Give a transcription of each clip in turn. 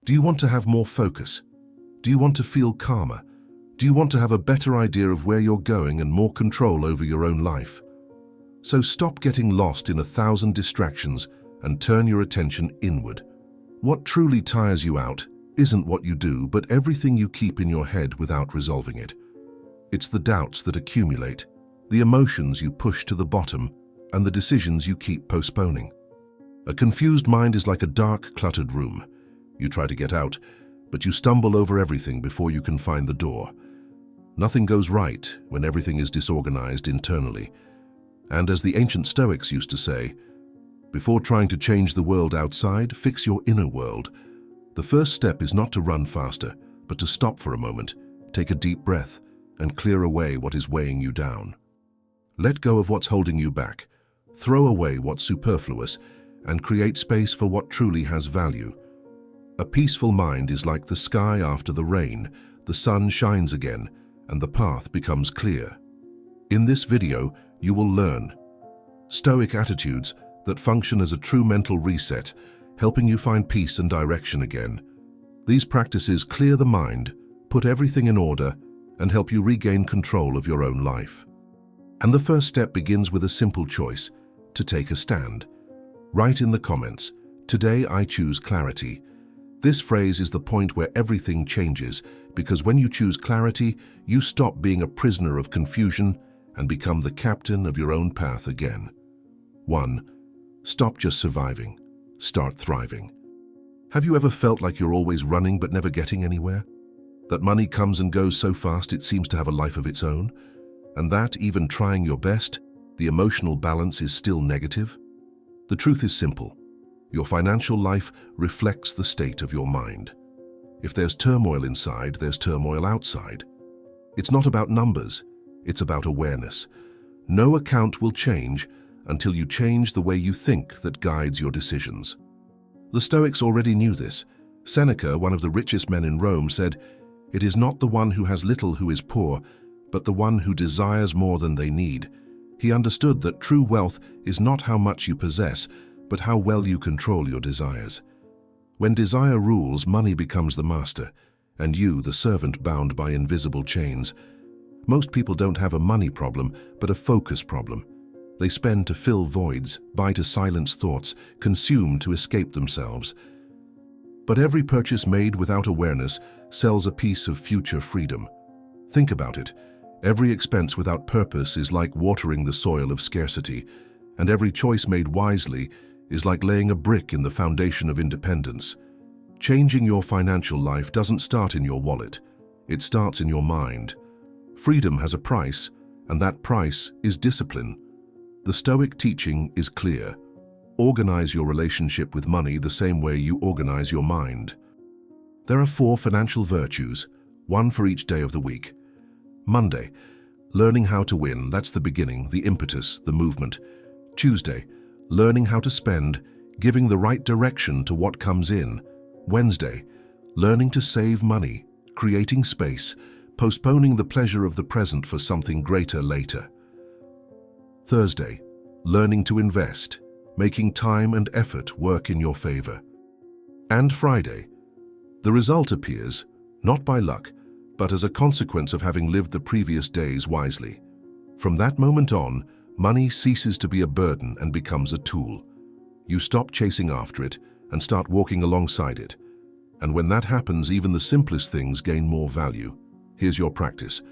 Do you want to have more focus? Do you want to feel calmer? Do you want to have a better idea of where you're going and more control over your own life? So stop getting lost in 1,000 distractions and turn your attention inward. What truly tires you out isn't what you do, but everything you keep in your head without resolving it. It's the doubts that accumulate, the emotions you push to the bottom, and the decisions you keep postponing. A confused mind is like a dark, cluttered room. You try to get out, but you stumble over everything before you can find the door. Nothing goes right when everything is disorganized internally. And as the ancient Stoics used to say, before trying to change the world outside, fix your inner world. The first step is not to run faster, but to stop for a moment, take a deep breath, and clear away what is weighing you down. Let go of what's holding you back, throw away what's superfluous, and create space for what truly has value. A peaceful mind is like the sky after the rain. The sun shines again, and the path becomes clear. In this video, you will learn Stoic attitudes that function as a true mental reset, helping you find peace and direction again. These practices clear the mind, put everything in order, and help you regain control of your own life. And the first step begins with a simple choice: to take a stand. Write in the comments, "Today I choose clarity." This phrase is the point where everything changes, because when you choose clarity, you stop being a prisoner of confusion and become the captain of your own path again. 1. Stop just surviving. Start thriving. Have you ever felt like you're always running but never getting anywhere? That money comes and goes so fast it seems to have a life of its own? And that, even trying your best, the emotional balance is still negative? The truth is simple. Your financial life reflects the state of your mind. If there's turmoil inside, there's turmoil outside. It's not about numbers, it's about awareness. No account will change until you change the way you think that guides your decisions. The Stoics already knew this. Seneca, one of the richest men in Rome, said, "It is not the one who has little who is poor, but the one who desires more than they need." He understood that true wealth is not how much you possess, but how well you control your desires. When desire rules, money becomes the master, and you the servant bound by invisible chains. Most people don't have a money problem, but a focus problem. They spend to fill voids, buy to silence thoughts, consume to escape themselves. But every purchase made without awareness sells a piece of future freedom. Think about it. Every expense without purpose is like watering the soil of scarcity, and every choice made wisely is like laying a brick in the foundation of independence. Changing your financial life doesn't start in your wallet. It starts in your mind. Freedom has a price, and that price is discipline. The Stoic teaching is clear. Organize your relationship with money the same way you organize your mind. There are 4 financial virtues, one for each day of the week. Monday, learning how to win. That's the beginning, the impetus, the movement. Tuesday, learning how to spend, giving the right direction to what comes in. Wednesday, learning to save money, creating space, postponing the pleasure of the present for something greater later. Thursday, learning to invest, making time and effort work in your favor. And Friday, the result appears, not by luck, but as a consequence of having lived the previous days wisely. From that moment on, money ceases to be a burden and becomes a tool. You stop chasing after it and start walking alongside it. And when that happens, even the simplest things gain more value. Here's your practice.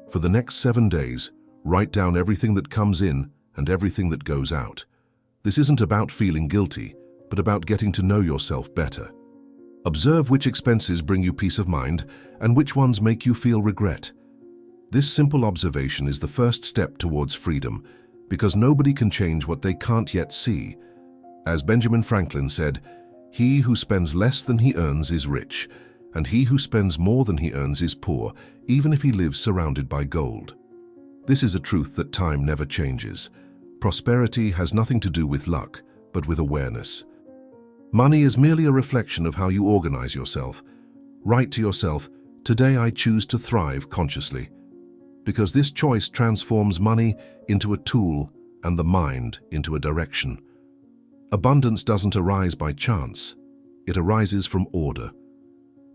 For the next 7 days, write down everything that comes in and everything that goes out. This isn't about feeling guilty, but about getting to know yourself better. Observe which expenses bring you peace of mind and which ones make you feel regret. This simple observation is the first step towards freedom, because nobody can change what they can't yet see. As Benjamin Franklin said, "He who spends less than he earns is rich, and he who spends more than he earns is poor, even if he lives surrounded by gold." This is a truth that time never changes. Prosperity has nothing to do with luck, but with awareness. Money is merely a reflection of how you organize yourself. Write to yourself, "Today I choose to thrive consciously," because this choice transforms money into a tool and the mind into a direction. Abundance doesn't arise by chance. It arises from order.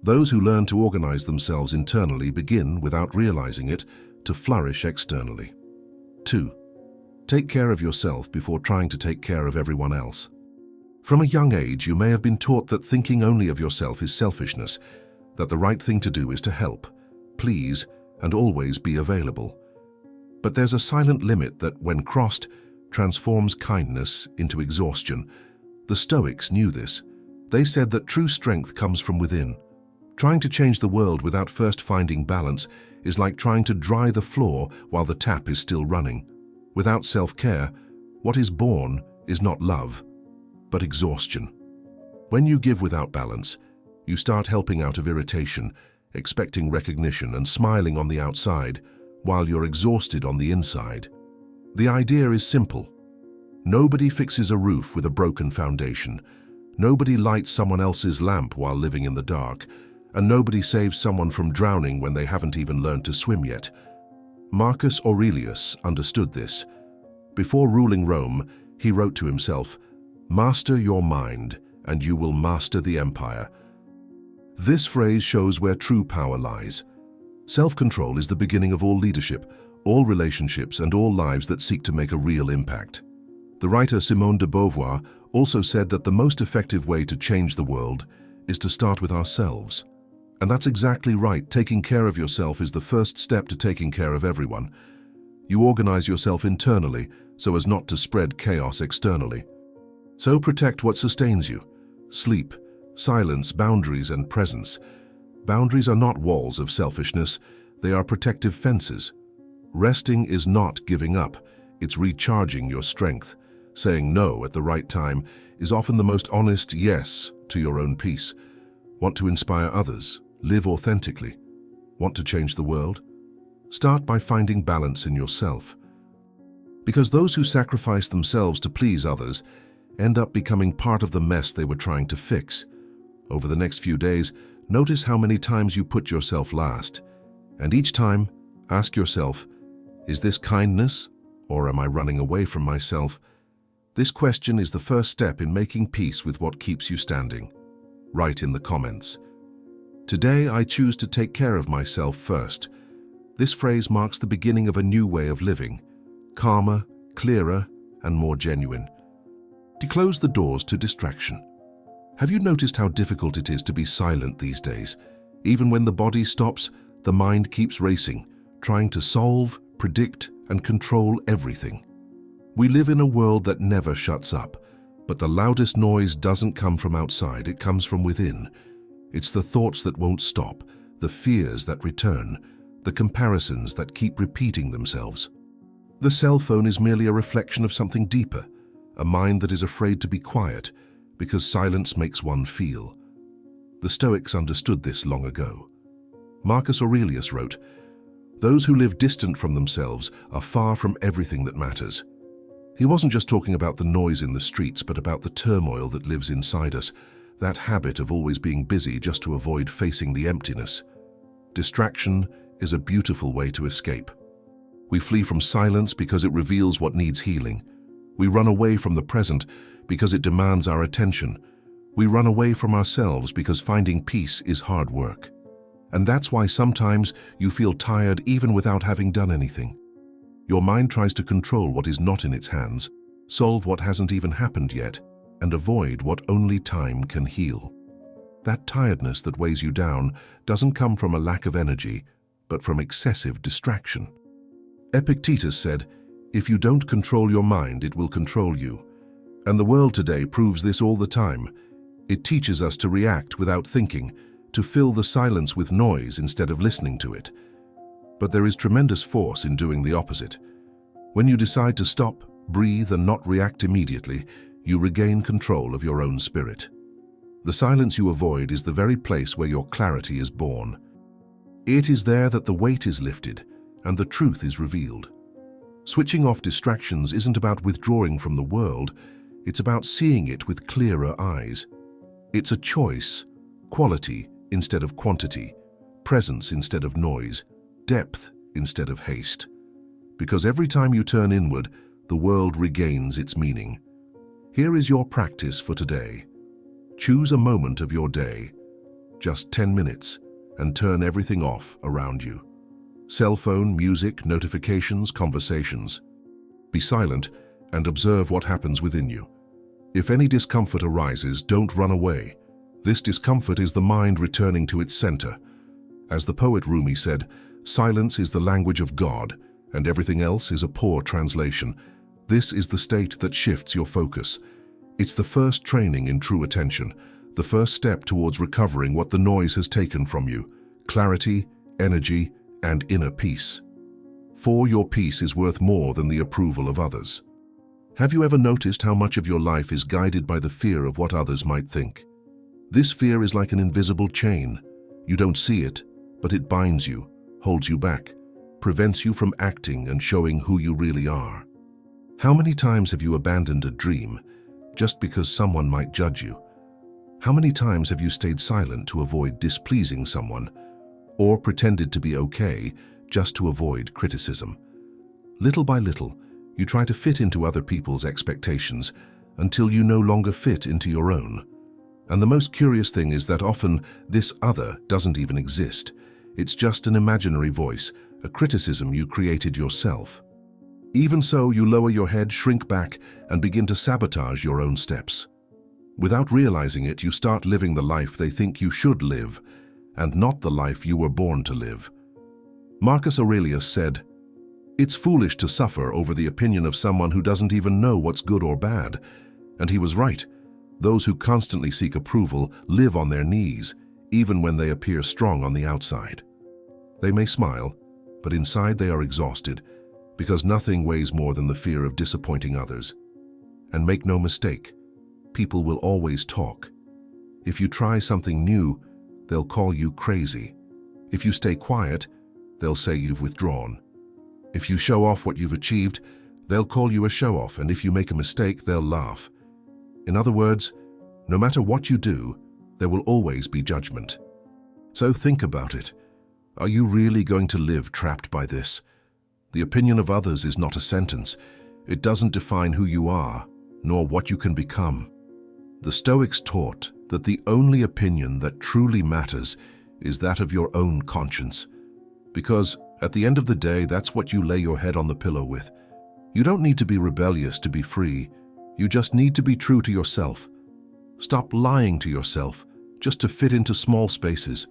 Those who learn to organize themselves internally begin, without realizing it, to flourish externally. 2. Take care of yourself before trying to take care of everyone else. From a young age, you may have been taught that thinking only of yourself is selfishness, that the right thing to do is to help, please, and always be available. But there's a silent limit that, when crossed, transforms kindness into exhaustion. The Stoics knew this. They said that true strength comes from within. Trying to change the world without first finding balance is like trying to dry the floor while the tap is still running. Without self-care, what is born is not love, but exhaustion. When you give without balance, you start helping out of irritation, expecting recognition and smiling on the outside, while you're exhausted on the inside. The idea is simple. Nobody fixes a roof with a broken foundation. Nobody lights someone else's lamp while living in the dark. And nobody saves someone from drowning when they haven't even learned to swim yet. Marcus Aurelius understood this. Before ruling Rome, he wrote to himself, "Master your mind, and you will master the empire." This phrase shows where true power lies. Self-control is the beginning of all leadership, all relationships, and all lives that seek to make a real impact. The writer Simone de Beauvoir also said that the most effective way to change the world is to start with ourselves. And that's exactly right. Taking care of yourself is the first step to taking care of everyone. You organize yourself internally so as not to spread chaos externally. So protect what sustains you. Sleep, silence, boundaries, and presence. Boundaries are not walls of selfishness. They are protective fences. Resting is not giving up. It's recharging your strength. Saying no at the right time is often the most honest yes to your own peace. Want to inspire others? Live authentically. Want to change the world? Start by finding balance in yourself. Because those who sacrifice themselves to please others end up becoming part of the mess they were trying to fix. Over the next few days, notice how many times you put yourself last. And each time, ask yourself, is this kindness, or am I running away from myself? This question is the first step in making peace with what keeps you standing. Write in the comments. Today I choose to take care of myself first. This phrase marks the beginning of a new way of living, calmer, clearer, and more genuine. To close the doors to distraction. Have you noticed how difficult it is to be silent these days? Even when the body stops, the mind keeps racing, trying to solve, predict, and control everything. We live in a world that never shuts up, but the loudest noise doesn't come from outside, it comes from within. It's the thoughts that won't stop, the fears that return, the comparisons that keep repeating themselves. The cell phone is merely a reflection of something deeper, a mind that is afraid to be quiet, because silence makes one feel. The Stoics understood this long ago. Marcus Aurelius wrote, "Those who live distant from themselves are far from everything that matters." He wasn't just talking about the noise in the streets, but about the turmoil that lives inside us, that habit of always being busy just to avoid facing the emptiness. Distraction is a beautiful way to escape. We flee from silence because it reveals what needs healing. We run away from the present because it demands our attention. We run away from ourselves because finding peace is hard work. And that's why sometimes you feel tired even without having done anything. Your mind tries to control what is not in its hands, solve what hasn't even happened yet, and avoid what only time can heal. That tiredness that weighs you down doesn't come from a lack of energy, but from excessive distraction. Epictetus said, "If you don't control your mind, it will control you." And the world today proves this all the time. It teaches us to react without thinking, to fill the silence with noise instead of listening to it. But there is tremendous force in doing the opposite. When you decide to stop, breathe, and not react immediately, you regain control of your own spirit. The silence you avoid is the very place where your clarity is born. It is there that the weight is lifted and the truth is revealed. Switching off distractions isn't about withdrawing from the world, it's about seeing it with clearer eyes. It's a choice, quality instead of quantity, presence instead of noise, depth instead of haste. Because every time you turn inward, the world regains its meaning. Here is your practice for today. Choose a moment of your day. just 10 minutes, and turn everything off around you. Cell phone, music, notifications, conversations. Be silent and observe what happens within you. If any discomfort arises, don't run away. This discomfort is the mind returning to its center. As the poet Rumi said, silence is the language of God, and everything else is a poor translation. This is the state that shifts your focus. It's the first training in true attention, the first step towards recovering what the noise has taken from you: clarity, energy, and inner peace. For your peace is worth more than the approval of others. Have you ever noticed how much of your life is guided by the fear of what others might think? This fear is like an invisible chain. You don't see it, but it binds you, holds you back, prevents you from acting and showing who you really are. How many times have you abandoned a dream just because someone might judge you? How many times have you stayed silent to avoid displeasing someone, or pretended to be okay just to avoid criticism? Little by little, you try to fit into other people's expectations until you no longer fit into your own. And the most curious thing is that often this other doesn't even exist. It's just an imaginary voice, a criticism you created yourself. Even so, you lower your head, shrink back, and begin to sabotage your own steps. Without realizing it, you start living the life they think you should live, and not the life you were born to live. Marcus Aurelius said, "It's foolish to suffer over the opinion of someone who doesn't even know what's good or bad." And he was right. Those who constantly seek approval live on their knees, even when they appear strong on the outside. They may smile, but inside they are exhausted, because nothing weighs more than the fear of disappointing others. And make no mistake, people will always talk. If you try something new, they'll call you crazy. If you stay quiet, they'll say you've withdrawn. If you show off what you've achieved, they'll call you a show-off, and if you make a mistake, they'll laugh. In other words, no matter what you do, there will always be judgment. So think about it. Are you really going to live trapped by this? The opinion of others is not a sentence. It doesn't define who you are, nor what you can become. The Stoics taught that the only opinion that truly matters is that of your own conscience. Because at the end of the day, that's what you lay your head on the pillow with. You don't need to be rebellious to be free. You just need to be true to yourself. Stop lying to yourself just to fit into small spaces.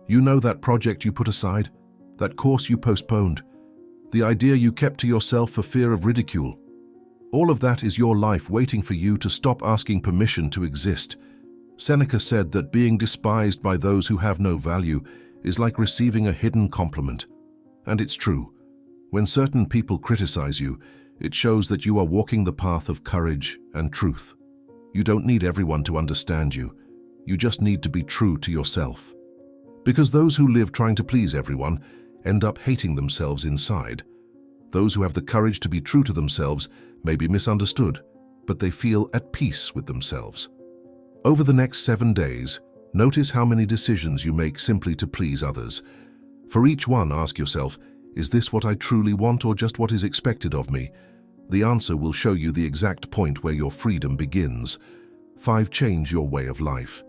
You know that project you put aside, that course you postponed, the idea you kept to yourself for fear of ridicule. All of that is your life waiting for you to stop asking permission to exist. Seneca said that being despised by those who have no value is like receiving a hidden compliment. And it's true. When certain people criticize you, it shows that you are walking the path of courage and truth. You don't need everyone to understand you. You just need to be true to yourself. Because those who live trying to please everyone end up hating themselves inside. Those who have the courage to be true to themselves may be misunderstood, but they feel at peace with themselves. Over the next 7 days, notice how many decisions you make simply to please others. For each one, ask yourself, is this what I truly want or just what is expected of me? The answer will show you the exact point where your freedom begins. 5. Change your way of life.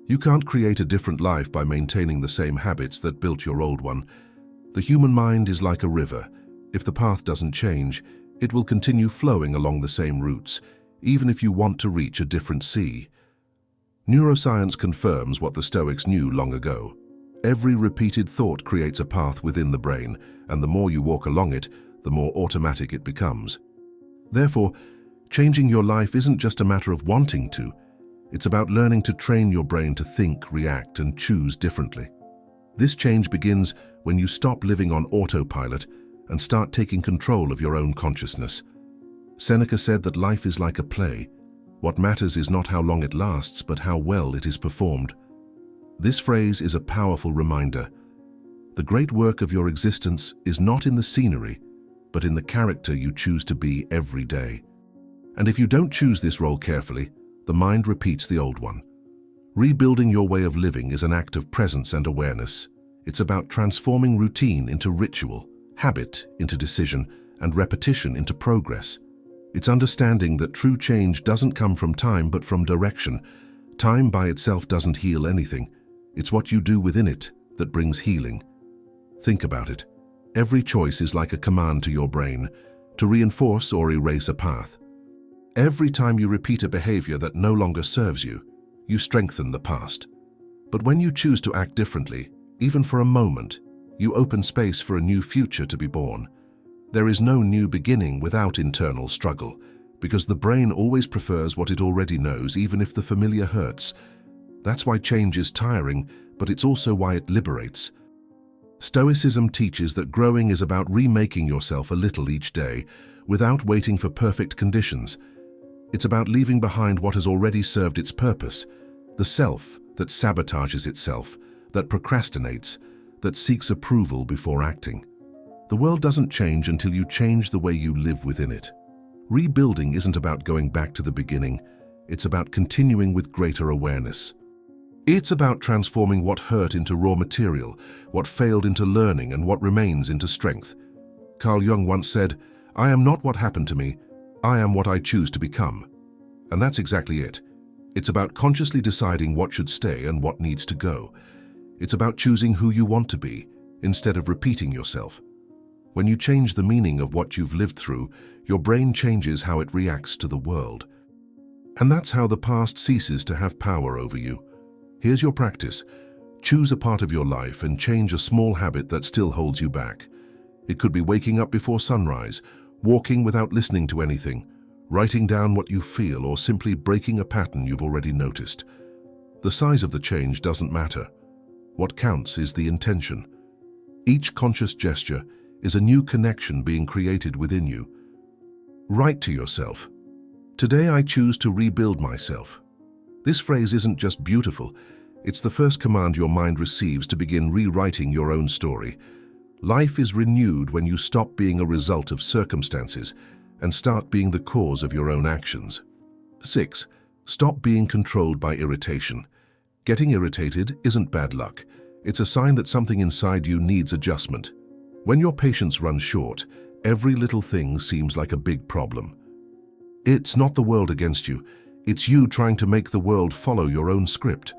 You can't create a different life by maintaining the same habits that built your old one. The human mind is like a river. If the path doesn't change, it will continue flowing along the same routes, even if you want to reach a different sea. Neuroscience confirms what the Stoics knew long ago. Every repeated thought creates a path within the brain, and the more you walk along it, the more automatic it becomes. Therefore, changing your life isn't just a matter of wanting to. It's about learning to train your brain to think, react, and choose differently. This change begins when you stop living on autopilot and start taking control of your own consciousness. Seneca said that life is like a play. What matters is not how long it lasts, but how well it is performed. This phrase is a powerful reminder. The great work of your existence is not in the scenery, but in the character you choose to be every day. And if you don't choose this role carefully, the mind repeats the old one. Rebuilding your way of living is an act of presence and awareness. It's about transforming routine into ritual, habit into decision, and repetition into progress. It's understanding that true change doesn't come from time but from direction. Time by itself doesn't heal anything. It's what you do within it that brings healing. Think about it. Every choice is like a command to your brain to reinforce or erase a path. Every time you repeat a behavior that no longer serves you, you strengthen the past. But when you choose to act differently, even for a moment, you open space for a new future to be born. There is no new beginning without internal struggle, because the brain always prefers what it already knows, even if the familiar hurts. That's why change is tiring, but it's also why it liberates. Stoicism teaches that growing is about remaking yourself a little each day, without waiting for perfect conditions. It's about leaving behind what has already served its purpose, the self that sabotages itself, that procrastinates, that seeks approval before acting. The world doesn't change until you change the way you live within it. Rebuilding isn't about going back to the beginning. It's about continuing with greater awareness. It's about transforming what hurt into raw material, what failed into learning, and what remains into strength. Carl Jung once said, "I am not what happened to me, I am what I choose to become." And that's exactly it. It's about consciously deciding what should stay and what needs to go. It's about choosing who you want to be, instead of repeating yourself. When you change the meaning of what you've lived through, your brain changes how it reacts to the world. And that's how the past ceases to have power over you. Here's your practice. Choose a part of your life and change a small habit that still holds you back. It could be waking up before sunrise, walking without listening to anything, writing down what you feel, or simply breaking a pattern you've already noticed. The size of the change doesn't matter. What counts is the intention. Each conscious gesture is a new connection being created within you. Write to yourself, "Today I choose to rebuild myself." This phrase isn't just beautiful, it's the first command your mind receives to begin rewriting your own story. Life is renewed when you stop being a result of circumstances and start being the cause of your own actions. 6. Stop being controlled by irritation. Getting irritated isn't bad luck. It's a sign that something inside you needs adjustment. When your patience runs short, every little thing seems like a big problem. It's not the world against you. It's you trying to make the world follow your own script.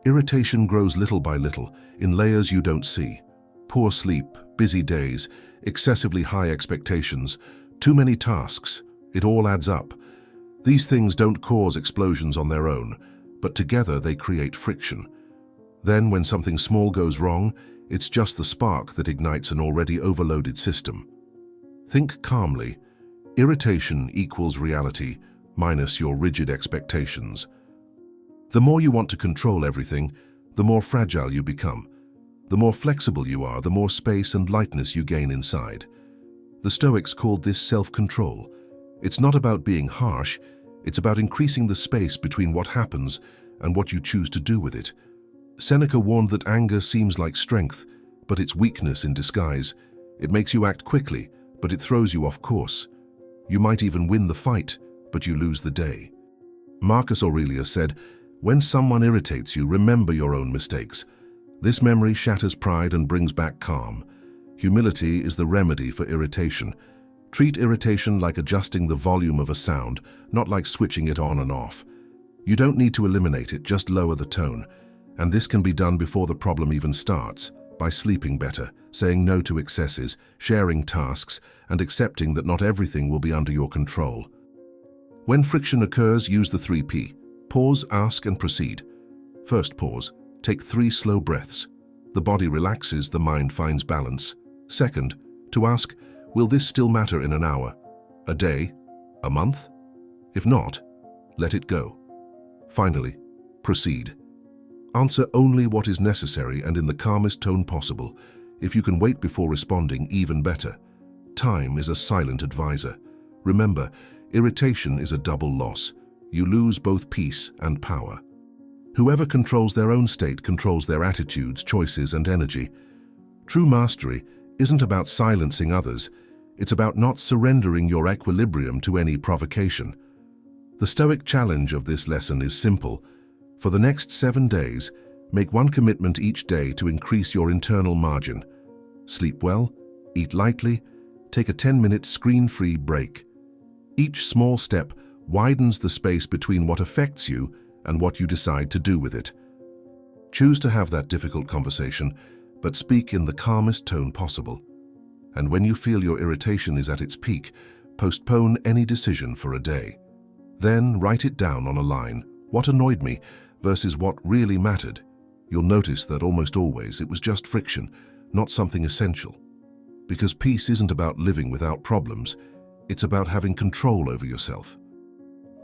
Irritation grows little by little, in layers you don't see. Poor sleep, busy days, excessively high expectations, too many tasks, it all adds up. These things don't cause explosions on their own, but together they create friction. Then, when something small goes wrong, it's just the spark that ignites an already overloaded system. Think calmly. Irritation equals reality, minus your rigid expectations. The more you want to control everything, the more fragile you become. The more flexible you are, the more space and lightness you gain inside. The Stoics called this self-control. It's not about being harsh, it's about increasing the space between what happens and what you choose to do with it. Seneca warned that anger seems like strength, but it's weakness in disguise. It makes you act quickly, but it throws you off course. You might even win the fight, but you lose the day. Marcus Aurelius said, "When someone irritates you, remember your own mistakes. This memory shatters pride and brings back calm. Humility is the remedy for irritation. Treat irritation like adjusting the volume of a sound, not like switching it on and off. You don't need to eliminate it, just lower the tone. And this can be done before the problem even starts, by sleeping better, saying no to excesses, sharing tasks, and accepting that not everything will be under your control. When friction occurs, use the 3P. Pause, ask, and proceed. First pause. Take 3 slow breaths. The body relaxes, the mind finds balance. Second, to ask, will this still matter in an hour, a day, a month? If not, let it go. Finally, proceed. Answer only what is necessary and in the calmest tone possible. If you can wait before responding, even better. Time is a silent advisor. Remember, irritation is a double loss. You lose both peace and power. Whoever controls their own state controls their attitudes, choices, and energy. True mastery isn't about silencing others. It's about not surrendering your equilibrium to any provocation. The Stoic challenge of this lesson is simple. For the next 7 days, make one commitment each day to increase your internal margin. Sleep well, eat lightly, take a 10-minute screen-free break. Each small step widens the space between what affects you and what you decide to do with it. Choose to have that difficult conversation, but speak in the calmest tone possible. And when you feel your irritation is at its peak, postpone any decision for a day. Then write it down on a line, what annoyed me versus what really mattered. You'll notice that almost always it was just friction, not something essential. Because peace isn't about living without problems, it's about having control over yourself.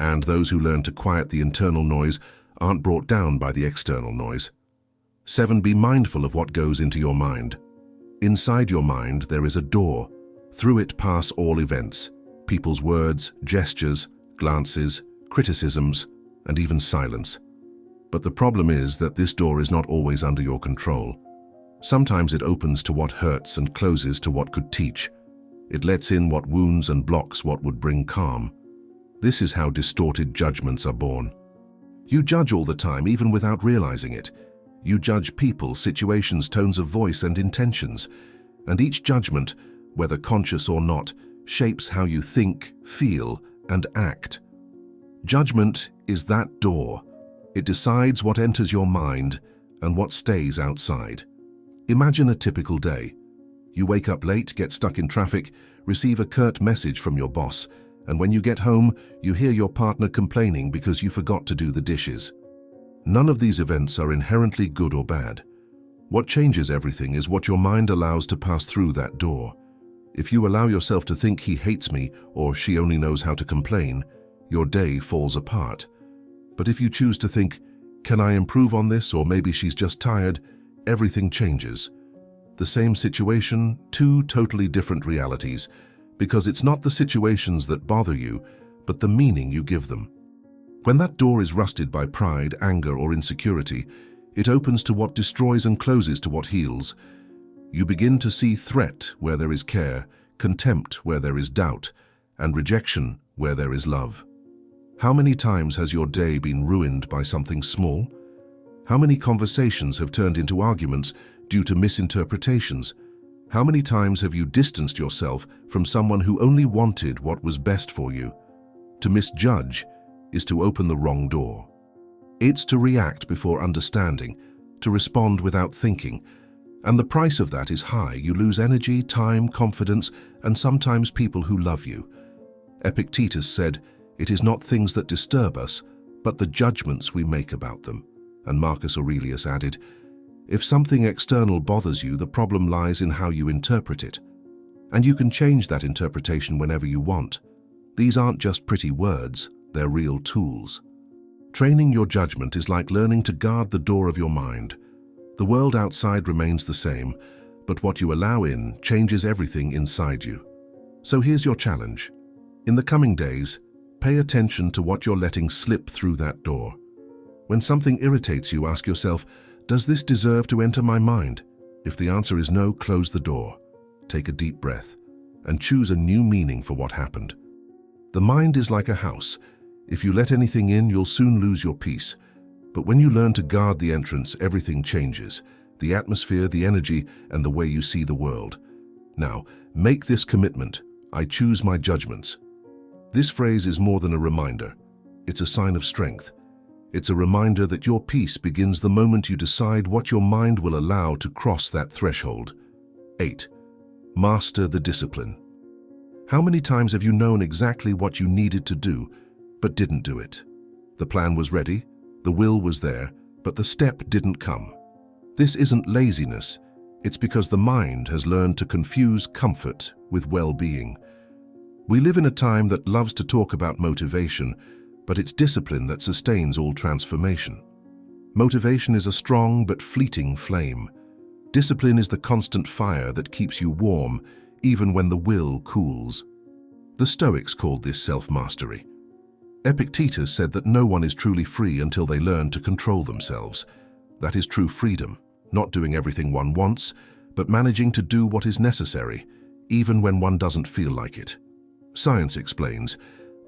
And those who learn to quiet the internal noise aren't brought down by the external noise. 7. Be mindful of what goes into your mind. Inside your mind there is a door. Through it pass all events, people's words, gestures, glances, criticisms, and even silence. But the problem is that this door is not always under your control. Sometimes it opens to what hurts and closes to what could teach. It lets in what wounds and blocks what would bring calm. This is how distorted judgments are born. You judge all the time, even without realizing it. You judge people, situations, tones of voice, and intentions. And each judgment, whether conscious or not, shapes how you think, feel, and act. Judgment is that door. It decides what enters your mind and what stays outside. Imagine a typical day. You wake up late, get stuck in traffic, receive a curt message from your boss, and when you get home, you hear your partner complaining because you forgot to do the dishes. None of these events are inherently good or bad. What changes everything is what your mind allows to pass through that door. If you allow yourself to think he hates me or she only knows how to complain, your day falls apart. But if you choose to think, can I improve on this, or maybe she's just tired, everything changes. The same situation, two totally different realities, because it's not the situations that bother you, but the meaning you give them. When that door is rusted by pride, anger, or insecurity, it opens to what destroys and closes to what heals. You begin to see threat where there is care, contempt where there is doubt, and rejection where there is love. How many times has your day been ruined by something small? How many conversations have turned into arguments due to misinterpretations? How many times have you distanced yourself from someone who only wanted what was best for you? To misjudge is to open the wrong door. It's to react before understanding, to respond without thinking. And the price of that is high. You lose energy, time, confidence, and sometimes people who love you. Epictetus said, "It is not things that disturb us, but the judgments we make about them." And Marcus Aurelius added, "If something external bothers you, the problem lies in how you interpret it. And you can change that interpretation whenever you want. These aren't just pretty words, they're real tools." Training your judgment is like learning to guard the door of your mind. The world outside remains the same, but what you allow in changes everything inside you. So here's your challenge. In the coming days, pay attention to what you're letting slip through that door. When something irritates you, ask yourself, does this deserve to enter my mind? If the answer is no, close the door. Take a deep breath and choose a new meaning for what happened. The mind is like a house. If you let anything in, you'll soon lose your peace. But when you learn to guard the entrance, everything changes. The atmosphere, the energy, and the way you see the world. Now, make this commitment. I choose my judgments. This phrase is more than a reminder. It's a sign of strength. It's a reminder that your peace begins the moment you decide what your mind will allow to cross that threshold. 8. Master the discipline. How many times have you known exactly what you needed to do, but didn't do it? The plan was ready, the will was there, but the step didn't come. This isn't laziness. It's because the mind has learned to confuse comfort with well-being. We live in a time that loves to talk about motivation, but it's discipline that sustains all transformation. Motivation is a strong but fleeting flame. Discipline is the constant fire that keeps you warm, even when the will cools. The Stoics called this self-mastery. Epictetus said that no one is truly free until they learn to control themselves. That is true freedom, not doing everything one wants, but managing to do what is necessary, even when one doesn't feel like it. Science explains,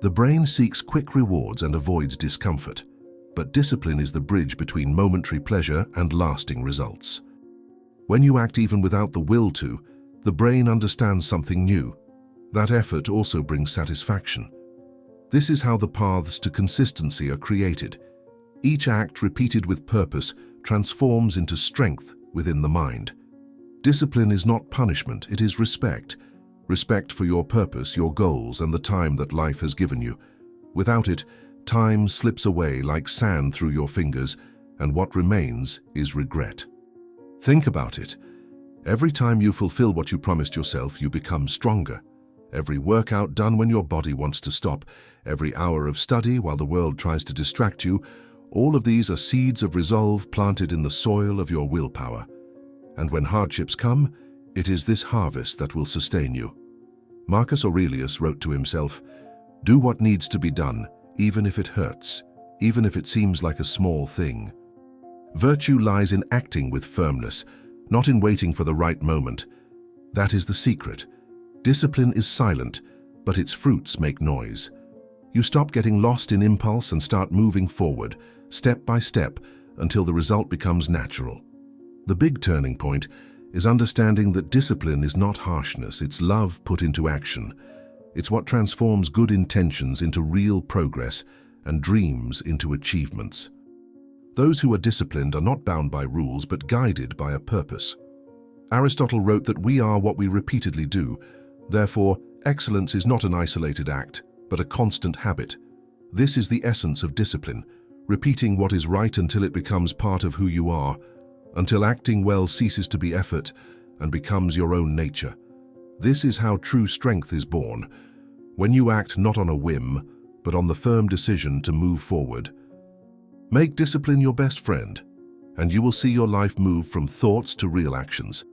the brain seeks quick rewards and avoids discomfort, but discipline is the bridge between momentary pleasure and lasting results. When you act even without the will to, the brain understands something new. That effort also brings satisfaction. This is how the paths to consistency are created. Each act repeated with purpose transforms into strength within the mind. Discipline is not punishment, it is respect. Respect for your purpose, your goals, and the time that life has given you. Without it, time slips away like sand through your fingers, and what remains is regret. Think about it. Every time you fulfill what you promised yourself, you become stronger. Every workout done when your body wants to stop, every hour of study while the world tries to distract you, all of these are seeds of resolve planted in the soil of your willpower. And when hardships come, it is this harvest that will sustain you. Marcus Aurelius wrote to himself, "Do what needs to be done, even if it hurts, even if it seems like a small thing." Virtue lies in acting with firmness, not in waiting for the right moment. That is the secret. Discipline is silent, but its fruits make noise. You stop getting lost in impulse and start moving forward, step by step, until the result becomes natural. The big turning point is understanding that discipline is not harshness, it's love put into action. It's what transforms good intentions into real progress and dreams into achievements. Those who are disciplined are not bound by rules but guided by a purpose. Aristotle wrote that we are what we repeatedly do. Therefore, excellence is not an isolated act, but a constant habit. This is the essence of discipline, repeating what is right until it becomes part of who you are, until acting well ceases to be effort and becomes your own nature. This is how true strength is born, when you act not on a whim, but on the firm decision to move forward. Make discipline your best friend, and you will see your life move from thoughts to real actions.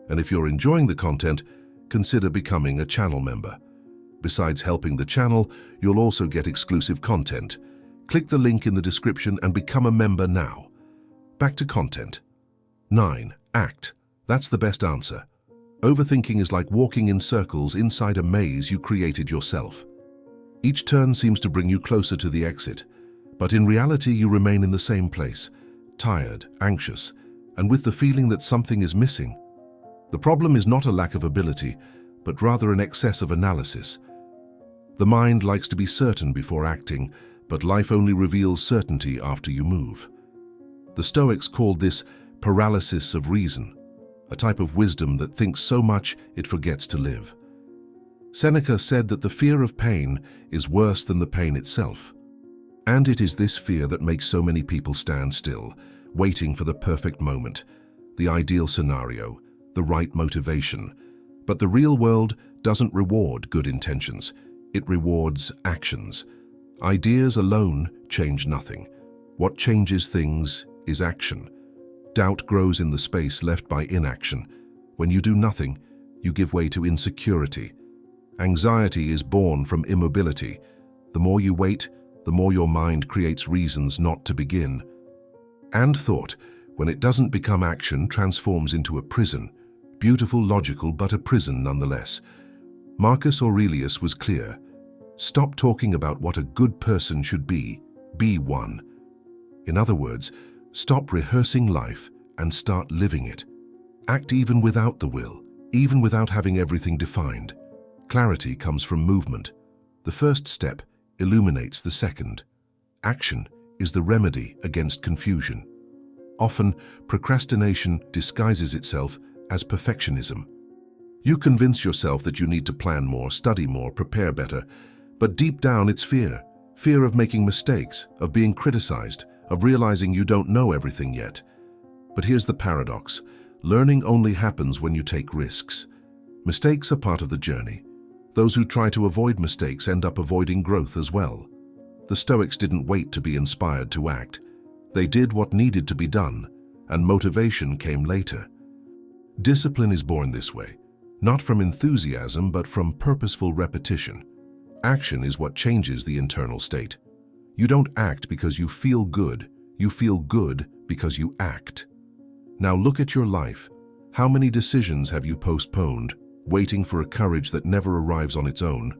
And if you're enjoying the content, consider becoming a channel member. Besides helping the channel, you'll also get exclusive content. Click the link in the description and become a member now. Back to content. 9. Act. That's the best answer. Overthinking is like walking in circles inside a maze you created yourself. Each turn seems to bring you closer to the exit, but in reality you remain in the same place, tired, anxious, and with the feeling that something is missing. The problem is not a lack of ability, but rather an excess of analysis. The mind likes to be certain before acting, but life only reveals certainty after you move. The Stoics called this paralysis of reason, a type of wisdom that thinks so much it forgets to live. Seneca said that the fear of pain is worse than the pain itself. And it is this fear that makes so many people stand still, waiting for the perfect moment, the ideal scenario, the right motivation. But the real world doesn't reward good intentions, it rewards actions. Ideas alone change nothing. What changes things is action. Doubt grows in the space left by inaction. When you do nothing, you give way to insecurity. Anxiety is born from immobility. The more you wait, the more your mind creates reasons not to begin. And thought, when it doesn't become action, transforms into a prison. Beautiful, logical, but a prison nonetheless. Marcus Aurelius was clear. Stop talking about what a good person should be one. In other words, stop rehearsing life and start living it. Act even without the will, even without having everything defined. Clarity comes from movement. The first step illuminates the second. Action is the remedy against confusion. Often, procrastination disguises itself as perfectionism. You convince yourself that you need to plan more, study more, prepare better, but deep down it's fear. Fear of making mistakes, of being criticized, of realizing you don't know everything yet. But here's the paradox. Learning only happens when you take risks. Mistakes are part of the journey. Those who try to avoid mistakes end up avoiding growth as well. The Stoics didn't wait to be inspired to act. They did what needed to be done, and motivation came later. Discipline is born this way, not from enthusiasm but from purposeful repetition. Action is what changes the internal state. You don't act because you feel good because you act. Now look at your life. How many decisions have you postponed, waiting for a courage that never arrives on its own?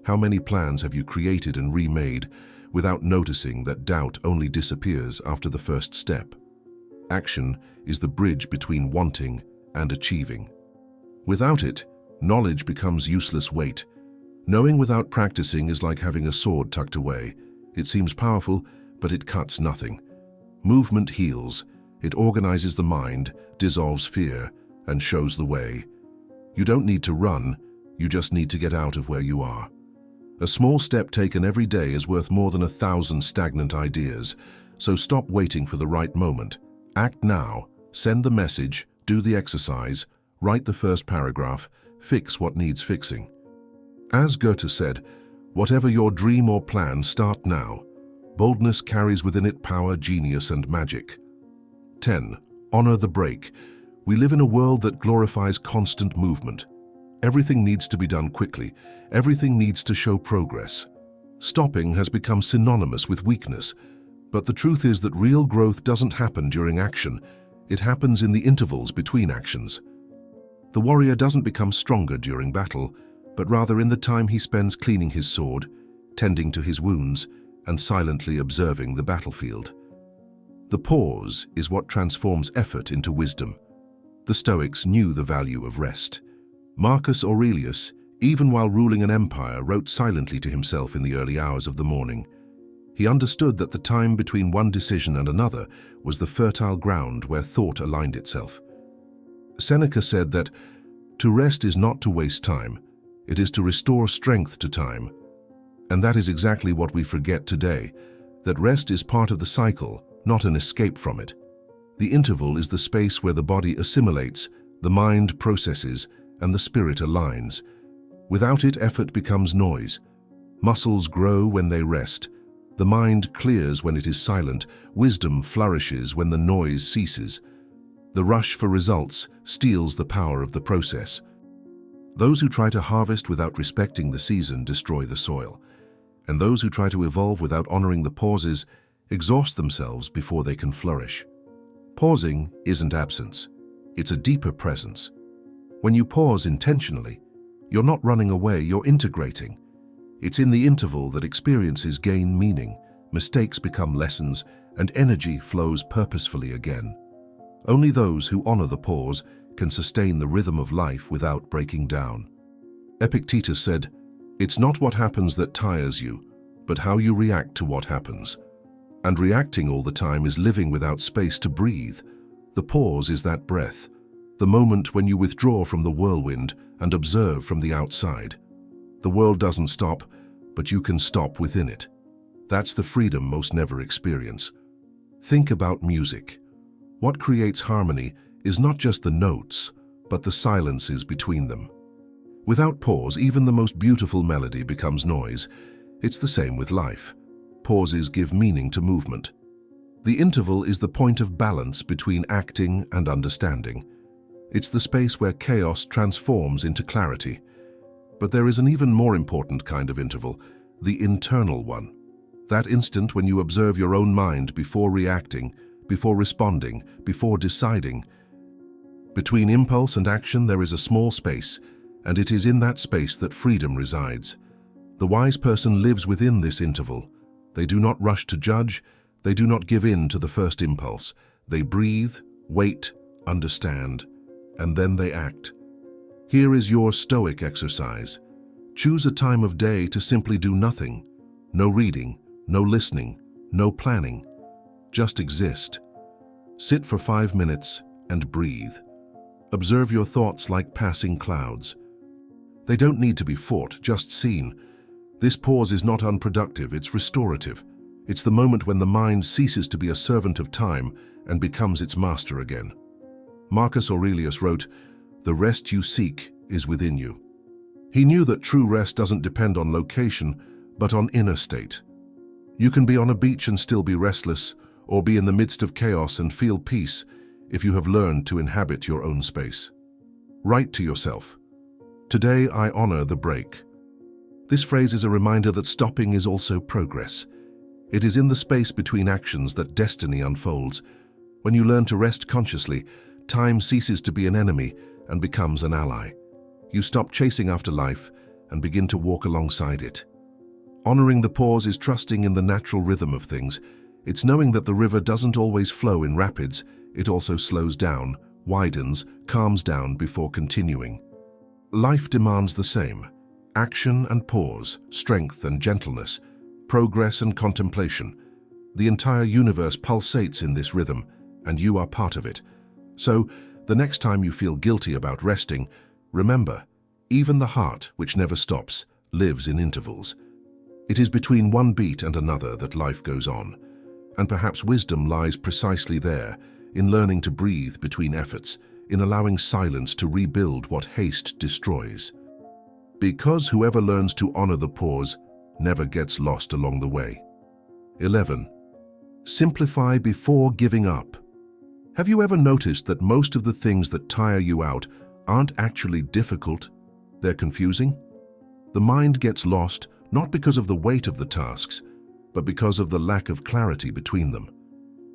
How many plans have you created and remade without noticing that doubt only disappears after the first step? Action is the bridge between wanting and achieving. Without it, knowledge becomes useless weight. Knowing without practicing is like having a sword tucked away. It seems powerful, but it cuts nothing. Movement heals. It organizes the mind, dissolves fear, and shows the way. You don't need to run, you just need to get out of where you are. A small step taken every day is worth more than 1,000 stagnant ideas, so stop waiting for the right moment. Act now, send the message, do the exercise, write the first paragraph, fix what needs fixing. As Goethe said, whatever your dream or plan, start now. Boldness carries within it power, genius, and magic. 10. Honor the break. We live in a world that glorifies constant movement. Everything needs to be done quickly. Everything needs to show progress. Stopping has become synonymous with weakness, but the truth is that real growth doesn't happen during action. It happens in the intervals between actions. The warrior doesn't become stronger during battle, but rather in the time he spends cleaning his sword, tending to his wounds, and silently observing the battlefield. The pause is what transforms effort into wisdom. The Stoics knew the value of rest. Marcus Aurelius, even while ruling an empire, wrote silently to himself in the early hours of the morning. He understood that the time between one decision and another was the fertile ground where thought aligned itself. Seneca said that, "To rest is not to waste time, it is to restore strength to time." And that is exactly what we forget today, that rest is part of the cycle, not an escape from it. The interval is the space where the body assimilates, the mind processes, and the spirit aligns. Without it, effort becomes noise. Muscles grow when they rest. The mind clears when it is silent. Wisdom flourishes when the noise ceases. The rush for results steals the power of the process. Those who try to harvest without respecting the season destroy the soil, and those who try to evolve without honoring the pauses exhaust themselves before they can flourish. Pausing isn't absence, it's a deeper presence. When you pause intentionally, you're not running away, you're integrating. It's in the interval that experiences gain meaning, mistakes become lessons, and energy flows purposefully again. Only those who honor the pause can sustain the rhythm of life without breaking down. Epictetus said, "It's not what happens that tires you, but how you react to what happens." And reacting all the time is living without space to breathe. The pause is that breath, the moment when you withdraw from the whirlwind and observe from the outside. The world doesn't stop, but you can stop within it. That's the freedom most never experience. Think about music. What creates harmony is not just the notes, but the silences between them. Without pause, even the most beautiful melody becomes noise. It's the same with life. Pauses give meaning to movement. The interval is the point of balance between acting and understanding. It's the space where chaos transforms into clarity. But there is an even more important kind of interval, the internal one. That instant when you observe your own mind before reacting, before responding, before deciding. Between impulse and action there is a small space, and it is in that space that freedom resides. The wise person lives within this interval. They do not rush to judge, they do not give in to the first impulse. They breathe, wait, understand, and then they act. Here is your Stoic exercise. Choose a time of day to simply do nothing. No reading, no listening, no planning. Just exist. Sit for 5 minutes and breathe. Observe your thoughts like passing clouds. They don't need to be fought, just seen. This pause is not unproductive, it's restorative. It's the moment when the mind ceases to be a servant of time and becomes its master again. Marcus Aurelius wrote, "The rest you seek is within you." He knew that true rest doesn't depend on location, but on inner state. You can be on a beach and still be restless, or be in the midst of chaos and feel peace if you have learned to inhabit your own space. Write to yourself, "Today I honor the break." This phrase is a reminder that stopping is also progress. It is in the space between actions that destiny unfolds. When you learn to rest consciously, time ceases to be an enemy and becomes an ally. You stop chasing after life and begin to walk alongside it. Honoring the pause is trusting in the natural rhythm of things. It's knowing that the river doesn't always flow in rapids, it also slows down, widens, calms down before continuing. Life demands the same. Action and pause, strength and gentleness, progress and contemplation. The entire universe pulsates in this rhythm, and you are part of it. So, the next time you feel guilty about resting, remember, even the heart, which never stops, lives in intervals. It is between one beat and another that life goes on, and perhaps wisdom lies precisely there, in learning to breathe between efforts, in allowing silence to rebuild what haste destroys. Because whoever learns to honor the pause never gets lost along the way. 11. Simplify before giving up. Have you ever noticed that most of the things that tire you out aren't actually difficult? They're confusing? The mind gets lost not because of the weight of the tasks, but because of the lack of clarity between them.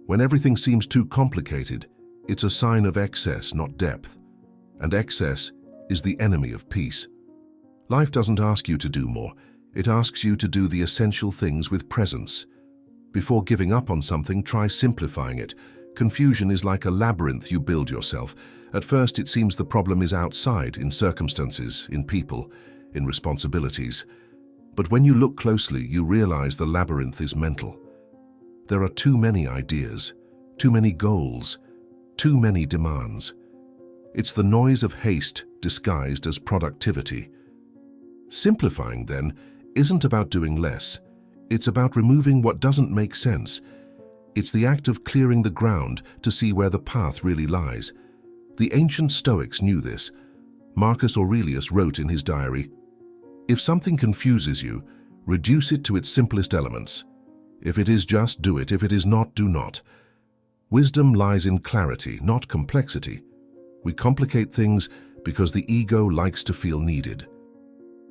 When everything seems too complicated, it's a sign of excess, not depth. And excess is the enemy of peace. Life doesn't ask you to do more. It asks you to do the essential things with presence. Before giving up on something, try simplifying it. Confusion is like a labyrinth you build yourself. At first, it seems the problem is outside, in circumstances, in people, in responsibilities. But when you look closely, you realize the labyrinth is mental. There are too many ideas, too many goals, too many demands. It's the noise of haste disguised as productivity. Simplifying, then, isn't about doing less. It's about removing what doesn't make sense. It's the act of clearing the ground to see where the path really lies. The ancient Stoics knew this. Marcus Aurelius wrote in his diary, "If something confuses you, reduce it to its simplest elements. If it is just, do it. If it is not, do not." Wisdom lies in clarity, not complexity. We complicate things because the ego likes to feel needed.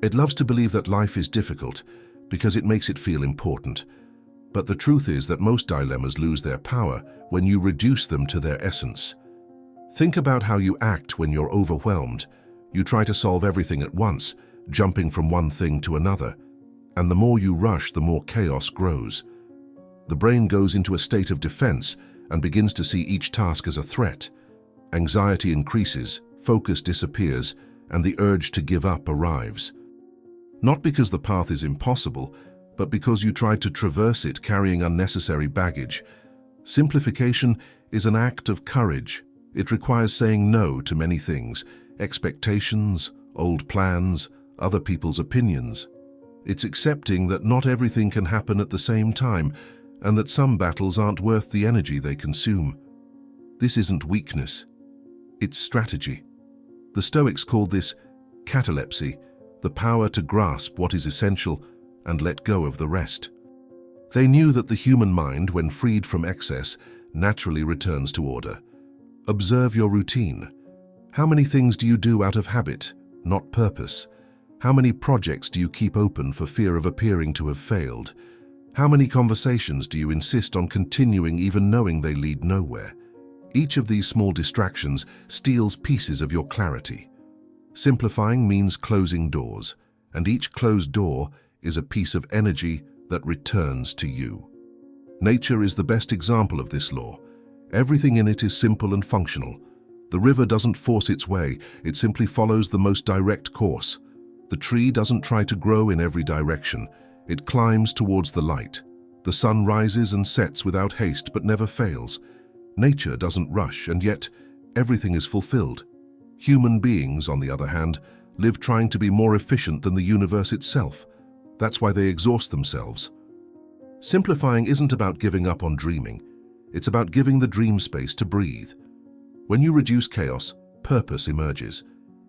It loves to believe that life is difficult because it makes it feel important. But the truth is that most dilemmas lose their power when you reduce them to their essence. Think about how you act when you're overwhelmed. You try to solve everything at once, jumping from one thing to another. And the more you rush, the more chaos grows. The brain goes into a state of defense and begins to see each task as a threat. Anxiety increases, focus disappears, and the urge to give up arrives. Not because the path is impossible, but because you tried to traverse it carrying unnecessary baggage. Simplification is an act of courage. It requires saying no to many things, expectations, old plans, other people's opinions. It's accepting that not everything can happen at the same time, and that some battles aren't worth the energy they consume. This isn't weakness. It's strategy. The Stoics called this catalepsy, the power to grasp what is essential and let go of the rest. They knew that the human mind, when freed from excess, naturally returns to order. Observe your routine. How many things do you do out of habit, not purpose? How many projects do you keep open for fear of appearing to have failed? How many conversations do you insist on continuing even knowing they lead nowhere? Each of these small distractions steals pieces of your clarity. Simplifying means closing doors, and each closed door is a piece of energy that returns to you. Nature is the best example of this law. Everything in it is simple and functional. The river doesn't force its way, it simply follows the most direct course. The tree doesn't try to grow in every direction, it climbs towards the light. The sun rises and sets without haste but never fails. Nature doesn't rush, and yet everything is fulfilled. Human beings, on the other hand, live trying to be more efficient than the universe itself. That's why they exhaust themselves. Simplifying isn't about giving up on dreaming. It's about giving the dream space to breathe. When you reduce chaos, purpose emerges.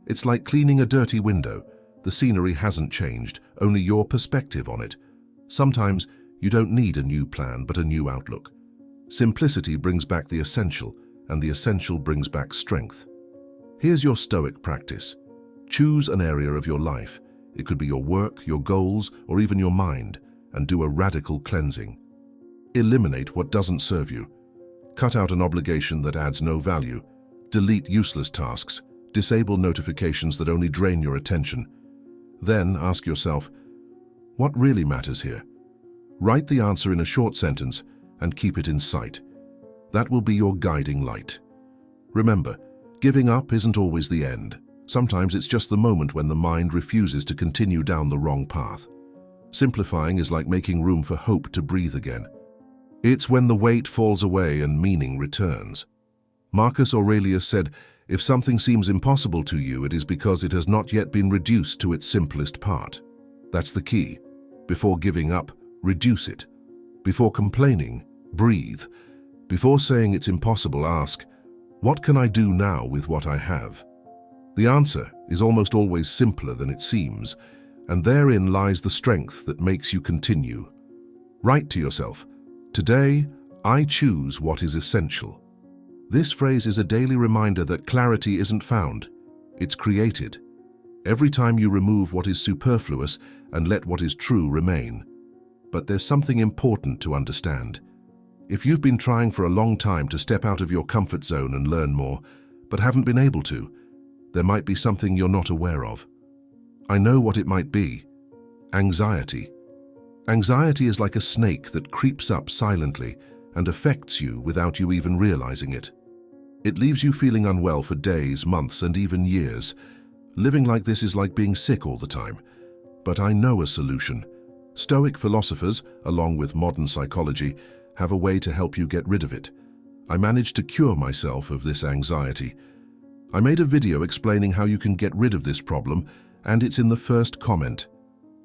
It's like cleaning a dirty window. The scenery hasn't changed, only your perspective on it. Sometimes you don't need a new plan, but a new outlook. Simplicity brings back the essential, and the essential brings back strength. Here's your Stoic practice. Choose an area of your life. It could be your work, your goals, or even your mind, and do a radical cleansing. Eliminate what doesn't serve you. Cut out an obligation that adds no value. Delete useless tasks. Disable notifications that only drain your attention. Then ask yourself, what really matters here? Write the answer in a short sentence and keep it in sight. That will be your guiding light. Remember, giving up isn't always the end. Sometimes it's just the moment when the mind refuses to continue down the wrong path. Simplifying is like making room for hope to breathe again. It's when the weight falls away and meaning returns. Marcus Aurelius said, "If something seems impossible to you, it is because it has not yet been reduced to its simplest part." That's the key. Before giving up, reduce it. Before complaining, breathe. Before saying it's impossible, ask, "What can I do now with what I have?" The answer is almost always simpler than it seems, and therein lies the strength that makes you continue. Write to yourself, "Today, I choose what is essential." This phrase is a daily reminder that clarity isn't found, it's created. Every time you remove what is superfluous and let what is true remain. But there's something important to understand. If you've been trying for a long time to step out of your comfort zone and learn more, but haven't been able to, there might be something you're not aware of. I know what it might be. Anxiety. Anxiety is like a snake that creeps up silently and affects you without you even realizing it. It leaves you feeling unwell for days, months, and even years. Living like this is like being sick all the time. But I know a solution. Stoic philosophers, along with modern psychology, have a way to help you get rid of it. I managed to cure myself of this anxiety. I made a video explaining how you can get rid of this problem, and it's in the first comment.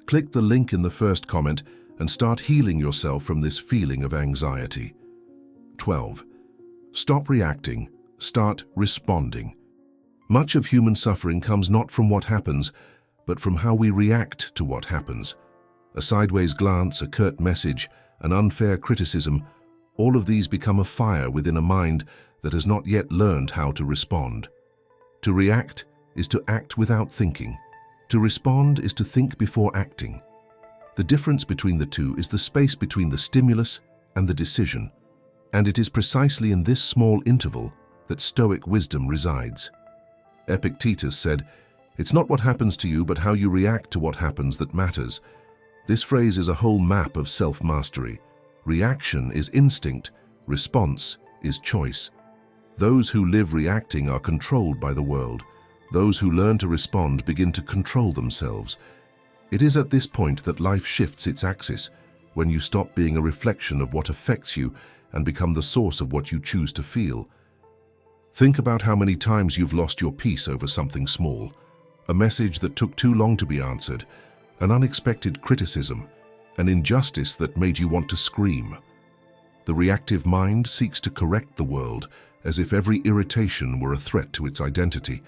Click the link in the first comment and start healing yourself from this feeling of anxiety. 12. Stop reacting, start responding. Much of human suffering comes not from what happens, but from how we react to what happens. A sideways glance, a curt message, an unfair criticism, all of these become a fire within a mind that has not yet learned how to respond. To react is to act without thinking. To respond is to think before acting. The difference between the two is the space between the stimulus and the decision, and it is precisely in this small interval that Stoic wisdom resides. Epictetus said, "It's not what happens to you, but how you react to what happens that matters." This phrase is a whole map of self-mastery. Reaction is instinct, response is choice. Those who live reacting are controlled by the world. Those who learn to respond begin to control themselves. It is at this point that life shifts its axis, when you stop being a reflection of what affects you and become the source of what you choose to feel. Think about how many times you've lost your peace over something small, a message that took too long to be answered, an unexpected criticism, an injustice that made you want to scream. The reactive mind seeks to correct the world as if every irritation were a threat to its identity.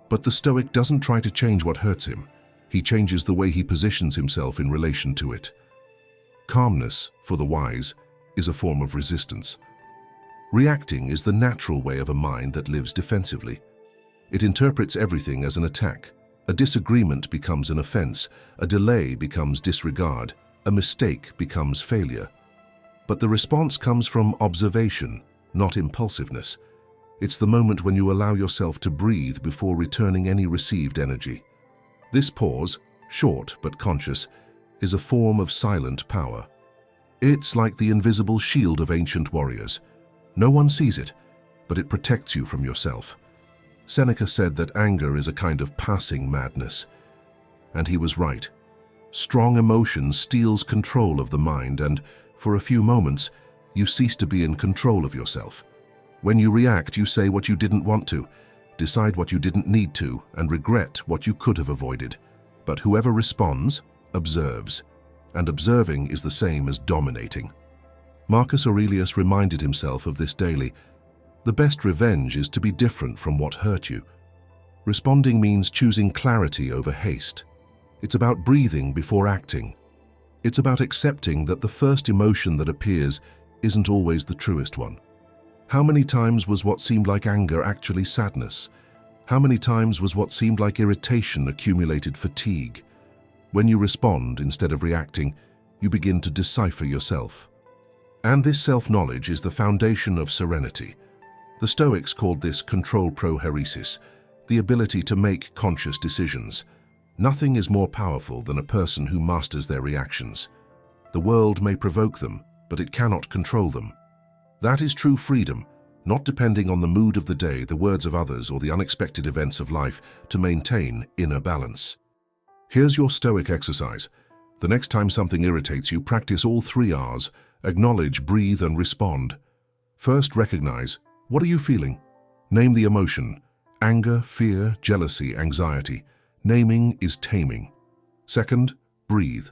But the Stoic doesn't try to change what hurts him. He changes the way he positions himself in relation to it. Calmness, for the wise, is a form of resistance. Reacting is the natural way of a mind that lives defensively. It interprets everything as an attack. A disagreement becomes an offense, a delay becomes disregard, a mistake becomes failure. But the response comes from observation, not impulsiveness. It's the moment when you allow yourself to breathe before returning any received energy. This pause, short but conscious, is a form of silent power. It's like the invisible shield of ancient warriors. No one sees it, but it protects you from yourself. Seneca said that anger is a kind of passing madness. And he was right. Strong emotion steals control of the mind, and, for a few moments, you cease to be in control of yourself. When you react, you say what you didn't want to, decide what you didn't need to, and regret what you could have avoided. But whoever responds, observes. And observing is the same as dominating. Marcus Aurelius reminded himself of this daily. The best revenge is to be different from what hurt you. Responding means choosing clarity over haste. It's about breathing before acting. It's about accepting that the first emotion that appears isn't always the truest one. How many times was what seemed like anger actually sadness? How many times was what seemed like irritation accumulated fatigue? When you respond instead of reacting, you begin to decipher yourself. And this self-knowledge is the foundation of serenity. The Stoics called this control proheresis, the ability to make conscious decisions. Nothing is more powerful than a person who masters their reactions. The world may provoke them, but it cannot control them. That is true freedom, not depending on the mood of the day, the words of others, or the unexpected events of life to maintain inner balance. Here's your Stoic exercise. The next time something irritates you, practice all 3 R's. Acknowledge, breathe, and respond. First, recognize, what are you feeling? Name the emotion. Anger, fear, jealousy, anxiety. Naming is taming. Second, breathe.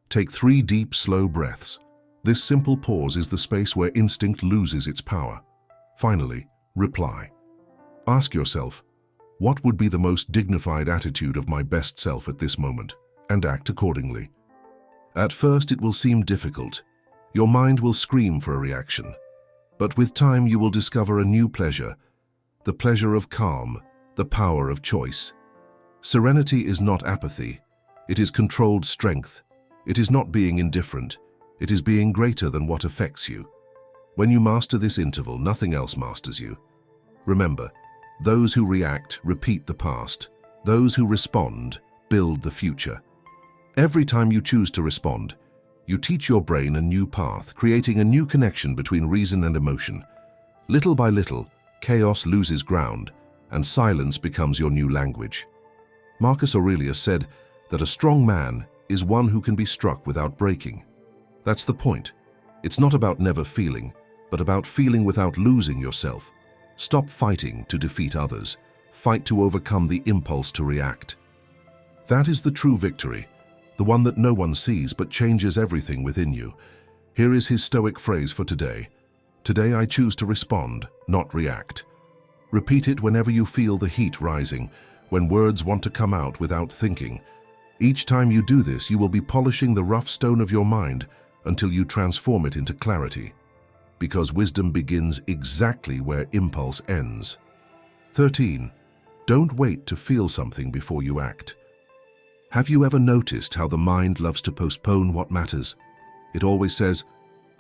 Take 3 deep, slow breaths. This simple pause is the space where instinct loses its power. Finally, reply. Ask yourself, what would be the most dignified attitude of my best self at this moment? And act accordingly. At first, it will seem difficult. Your mind will scream for a reaction. But with time, you will discover a new pleasure. The pleasure of calm, the power of choice. Serenity is not apathy. It is controlled strength. It is not being indifferent. It is being greater than what affects you. When you master this interval, nothing else masters you. Remember, those who react repeat the past. Those who respond build the future. Every time you choose to respond, you teach your brain a new path, creating a new connection between reason and emotion. Little by little, chaos loses ground, and silence becomes your new language. Marcus Aurelius said that a strong man is one who can be struck without breaking. That's the point. It's not about never feeling, but about feeling without losing yourself. Stop fighting to defeat others. Fight to overcome the impulse to react. That is the true victory, the one that no one sees but changes everything within you. Here is his Stoic phrase for today. Today I choose to respond, not react. Repeat it whenever you feel the heat rising, when words want to come out without thinking. Each time you do this, you will be polishing the rough stone of your mind until you transform it into clarity. Because wisdom begins exactly where impulse ends. 13. Don't wait to feel something before you act. Have you ever noticed how the mind loves to postpone what matters? It always says,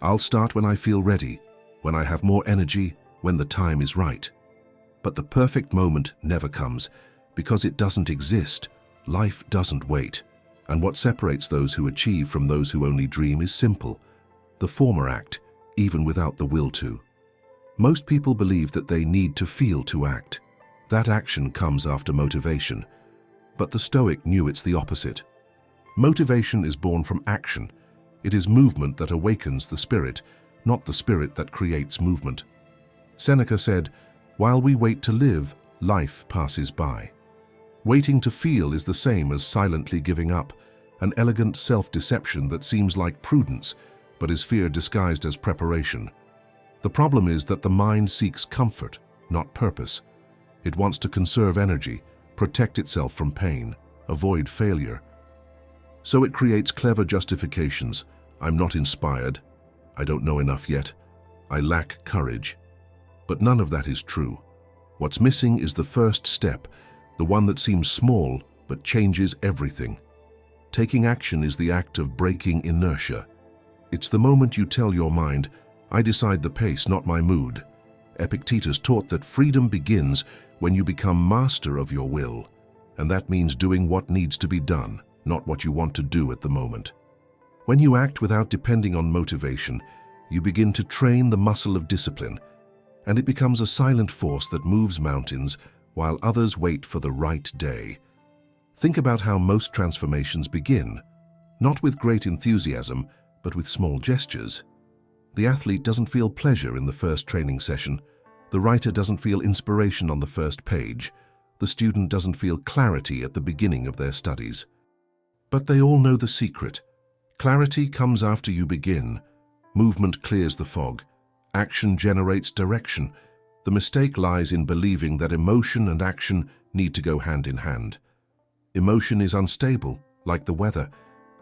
I'll start when I feel ready, when I have more energy, when the time is right. But the perfect moment never comes, because it doesn't exist. Life doesn't wait. And what separates those who achieve from those who only dream is simple. The former act, even without the will to. Most people believe that they need to feel to act. That action comes after motivation. But the Stoic knew it's the opposite. Motivation is born from action. It is movement that awakens the spirit, not the spirit that creates movement. Seneca said, while we wait to live, life passes by. Waiting to feel is the same as silently giving up, an elegant self-deception that seems like prudence, but is fear disguised as preparation. The problem is that the mind seeks comfort, not purpose. It wants to conserve energy, protect itself from pain, avoid failure. So it creates clever justifications. I'm not inspired. I don't know enough yet. I lack courage. But none of that is true. What's missing is the first step, the one that seems small but changes everything. Taking action is the act of breaking inertia. It's the moment you tell your mind, I decide the pace, not my mood. Epictetus taught that freedom begins when you become master of your will, and that means doing what needs to be done, not what you want to do at the moment. When you act without depending on motivation, you begin to train the muscle of discipline, and it becomes a silent force that moves mountains while others wait for the right day. Think about how most transformations begin, not with great enthusiasm, but with small gestures. The athlete doesn't feel pleasure in the first training session. The writer doesn't feel inspiration on the first page. The student doesn't feel clarity at the beginning of their studies. But they all know the secret. Clarity comes after you begin. Movement clears the fog. Action generates direction. The mistake lies in believing that emotion and action need to go hand in hand. Emotion is unstable, like the weather.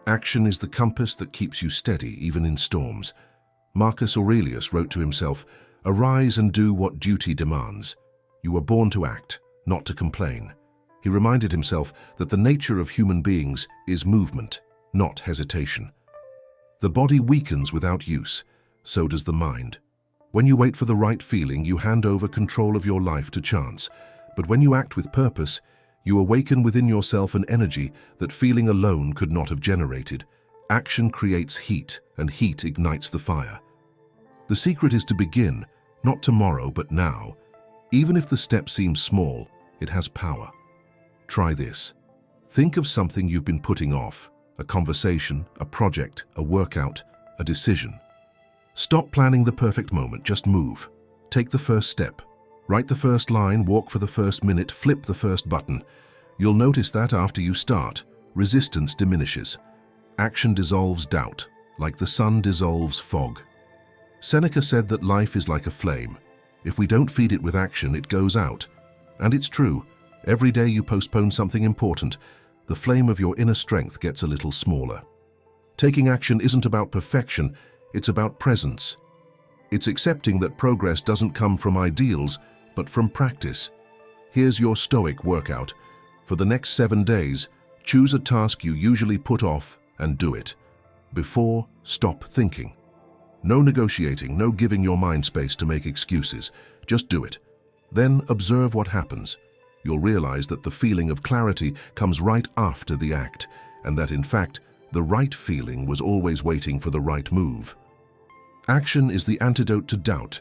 Action is the compass that keeps you steady, even in storms. Marcus Aurelius wrote to himself, "Arise and do what duty demands. You were born to act, not to complain." He reminded himself that the nature of human beings is movement, not hesitation. The body weakens without use, so does the mind. When you wait for the right feeling, you hand over control of your life to chance. But when you act with purpose, you awaken within yourself an energy that feeling alone could not have generated. Action creates heat, and heat ignites the fire. The secret is to begin, not tomorrow, but now. Even if the step seems small, it has power. Try this. Think of something you've been putting off, a conversation, a project, a workout, a decision. Stop planning the perfect moment, just move. Take the first step. Write the first line, walk for the first minute, flip the first button. You'll notice that after you start, resistance diminishes. Action dissolves doubt, like the sun dissolves fog. Seneca said that life is like a flame. If we don't feed it with action, it goes out. And it's true. Every day you postpone something important, the flame of your inner strength gets a little smaller. Taking action isn't about perfection, it's about presence. It's accepting that progress doesn't come from ideals, but from practice. Here's your Stoic workout. For the next 7 days, choose a task you usually put off and do it. Before, stop thinking. No negotiating, no giving your mind space to make excuses. Just do it. Then observe what happens. You'll realize that the feeling of clarity comes right after the act, and that in fact, the right feeling was always waiting for the right move. Action is the antidote to doubt.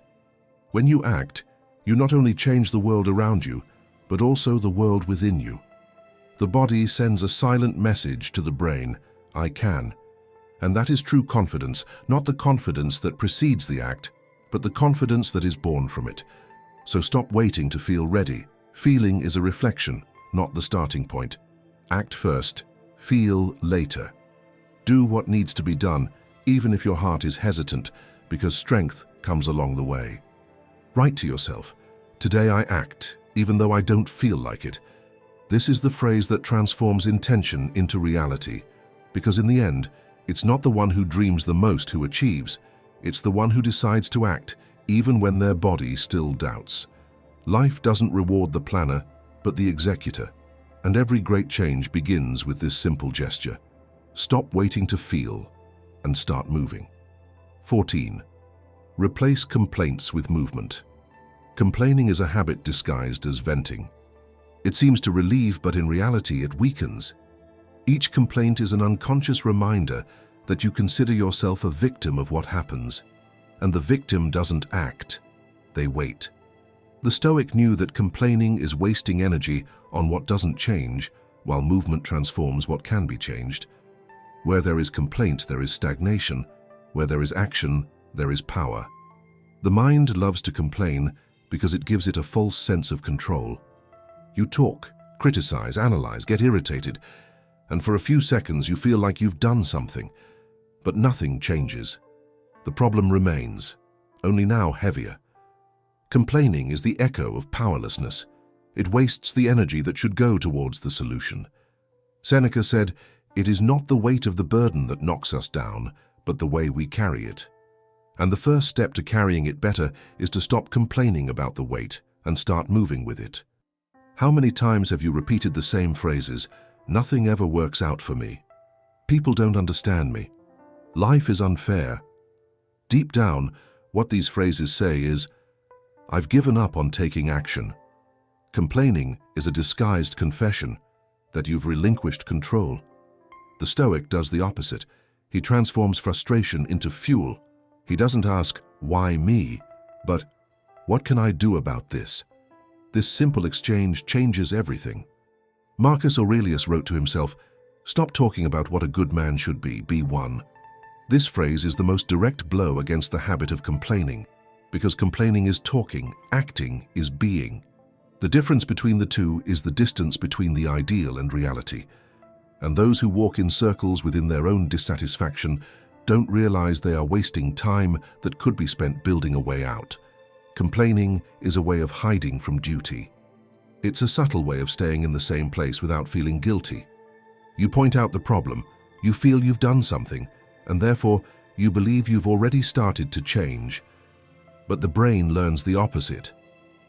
When you act, you not only change the world around you, but also the world within you. The body sends a silent message to the brain, I can. And that is true confidence, not the confidence that precedes the act, but the confidence that is born from it. So stop waiting to feel ready. Feeling is a reflection, not the starting point. Act first, feel later. Do what needs to be done, even if your heart is hesitant, because strength comes along the way. Write to yourself, today I act, even though I don't feel like it. This is the phrase that transforms intention into reality, because in the end, it's not the one who dreams the most who achieves, it's the one who decides to act, even when their body still doubts. Life doesn't reward the planner, but the executor, and every great change begins with this simple gesture. Stop waiting to feel and start moving. 14. Replace complaints with movement. Complaining is a habit disguised as venting. It seems to relieve, but in reality it weakens. Each complaint is an unconscious reminder that you consider yourself a victim of what happens, and the victim doesn't act, they wait. The Stoic knew that complaining is wasting energy on what doesn't change, while movement transforms what can be changed. Where there is complaint, there is stagnation. Where there is action, there is power. The mind loves to complain because it gives it a false sense of control. You talk, criticize, analyze, get irritated, and for a few seconds you feel like you've done something, but nothing changes. The problem remains, only now heavier. Complaining is the echo of powerlessness. It wastes the energy that should go towards the solution. Seneca said, "It is not the weight of the burden that knocks us down, but the way we carry it." And the first step to carrying it better is to stop complaining about the weight and start moving with it. How many times have you repeated the same phrases? Nothing ever works out for me. People don't understand me. Life is unfair. Deep down, what these phrases say is, I've given up on taking action. Complaining is a disguised confession that you've relinquished control. The Stoic does the opposite. He transforms frustration into fuel. He doesn't ask, why me? But, what can I do about this? This simple exchange changes everything. Marcus Aurelius wrote to himself, "Stop talking about what a good man should be one." This phrase is the most direct blow against the habit of complaining, because complaining is talking, acting is being. The difference between the two is the distance between the ideal and reality. And those who walk in circles within their own dissatisfaction don't realize they are wasting time that could be spent building a way out. Complaining is a way of hiding from duty. It's a subtle way of staying in the same place without feeling guilty. You point out the problem, you feel you've done something, and therefore you believe you've already started to change. But the brain learns the opposite,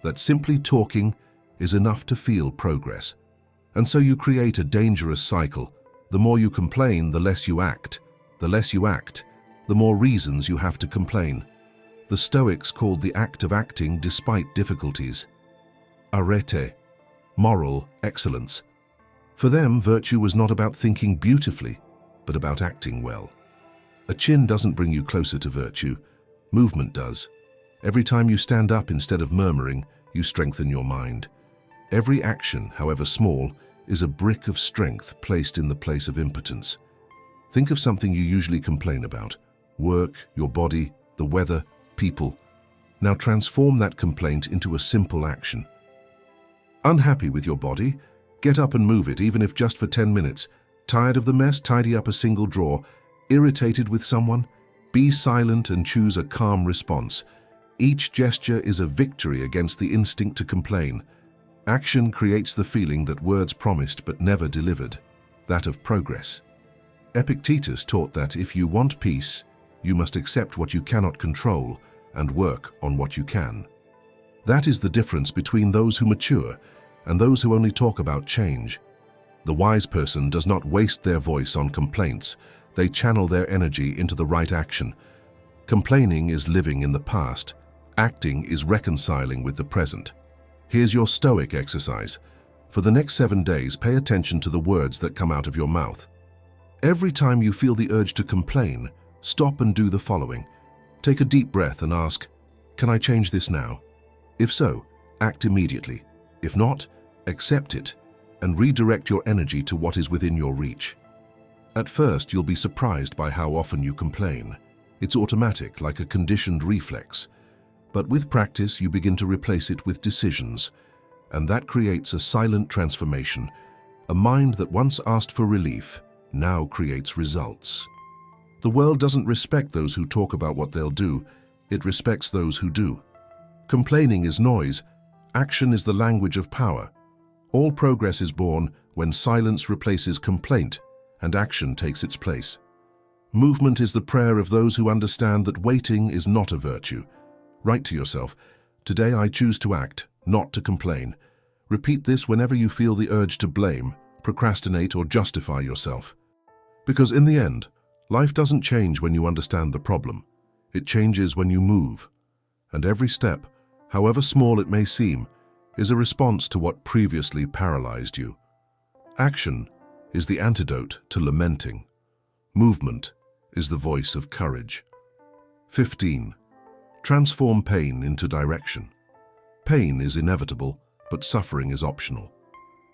that simply talking is enough to feel progress. And so you create a dangerous cycle. The more you complain, the less you act. The less you act, the more reasons you have to complain. The Stoics called the act of acting despite difficulties arete, moral excellence. For them, virtue was not about thinking beautifully, but about acting well. A chin doesn't bring you closer to virtue, movement does. Every time you stand up instead of murmuring, you strengthen your mind. Every action, however small, is a brick of strength placed in the place of impotence. Think of something you usually complain about: work, your body, the the weather, people. Now transform that complaint into a simple action. Unhappy with your body? Get up and move it, even if just for 10 minutes. Tired of the mess? Tidy up a single drawer. Irritated with someone? Be silent and choose a calm response. Each gesture is a victory against the instinct to complain. Action creates the feeling that words promised but never delivered, that of progress. Epictetus taught that if you want peace, you must accept what you cannot control and work on what you can. That is the difference between those who mature and those who only talk about change. The wise person does not waste their voice on complaints. They channel their energy into the right action. Complaining is living in the past. Acting is reconciling with the present. Here's your Stoic exercise. For the next 7 days, pay attention to the words that come out of your mouth. Every time you feel the urge to complain, stop and do the following. Take a deep breath and ask, "Can I change this now?" If so, act immediately. If not, accept it and redirect your energy to what is within your reach. At first, you'll be surprised by how often you complain. It's automatic, like a conditioned reflex. But with practice, you begin to replace it with decisions, and that creates a silent transformation. A mind that once asked for relief now creates results. The world doesn't respect those who talk about what they'll do. It respects those who do. Complaining is noise. Action is the language of power. All progress is born when silence replaces complaint and action takes its place. Movement is the prayer of those who understand that waiting is not a virtue. Write to yourself, "Today I choose to act, not to complain." Repeat this whenever you feel the urge to blame, procrastinate, or justify yourself. Because in the end, life doesn't change when you understand the problem. It changes when you move. And every step, however small it may seem, is a response to what previously paralyzed you. Action is the antidote to lamenting. Movement is the voice of courage. 15. Transform pain into direction. Pain is inevitable, but suffering is optional.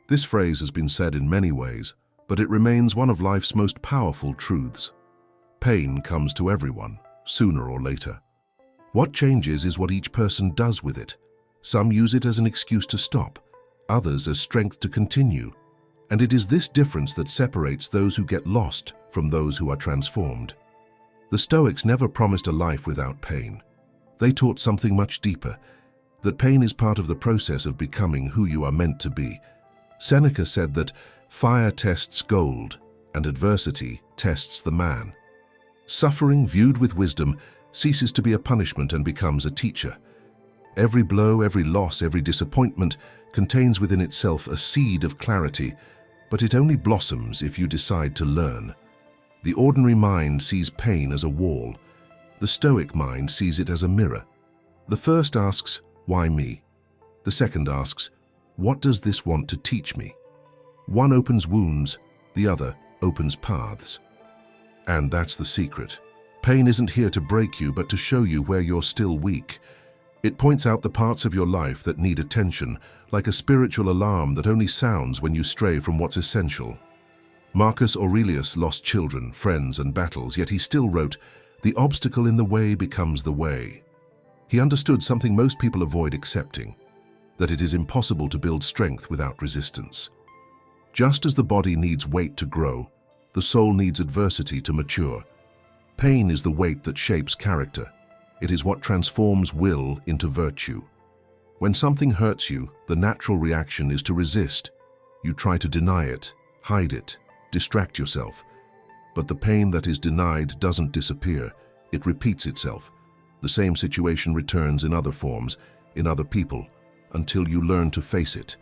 This phrase has been said in many ways, but it remains one of life's most powerful truths. Pain comes to everyone, sooner or later. What changes is what each person does with it. Some use it as an excuse to stop, others as strength to continue. And it is this difference that separates those who get lost from those who are transformed. The Stoics never promised a life without pain. They taught something much deeper, that pain is part of the process of becoming who you are meant to be. Seneca said that fire tests gold and adversity tests the man. Suffering, viewed with wisdom, ceases to be a punishment and becomes a teacher. Every blow, every loss, every disappointment contains within itself a seed of clarity, but it only blossoms if you decide to learn. The ordinary mind sees pain as a wall. The Stoic mind sees it as a mirror. The first asks, "Why me?" The second asks, "What does this want to teach me?" One opens wounds, the other opens paths. And that's the secret. Pain isn't here to break you, but to show you where you're still weak. It points out the parts of your life that need attention, like a spiritual alarm that only sounds when you stray from what's essential. Marcus Aurelius lost children, friends, and battles, yet he still wrote, "The obstacle in the way becomes the way." He understood something most people avoid accepting, that it is impossible to build strength without resistance. Just as the body needs weight to grow, the soul needs adversity to mature. Pain is the weight that shapes character. It is what transforms will into virtue. When something hurts you, the natural reaction is to resist. You try to deny it, hide it, distract yourself. But the pain that is denied doesn't disappear. It repeats itself. The same situation returns in other forms, in other people, until you learn to face it.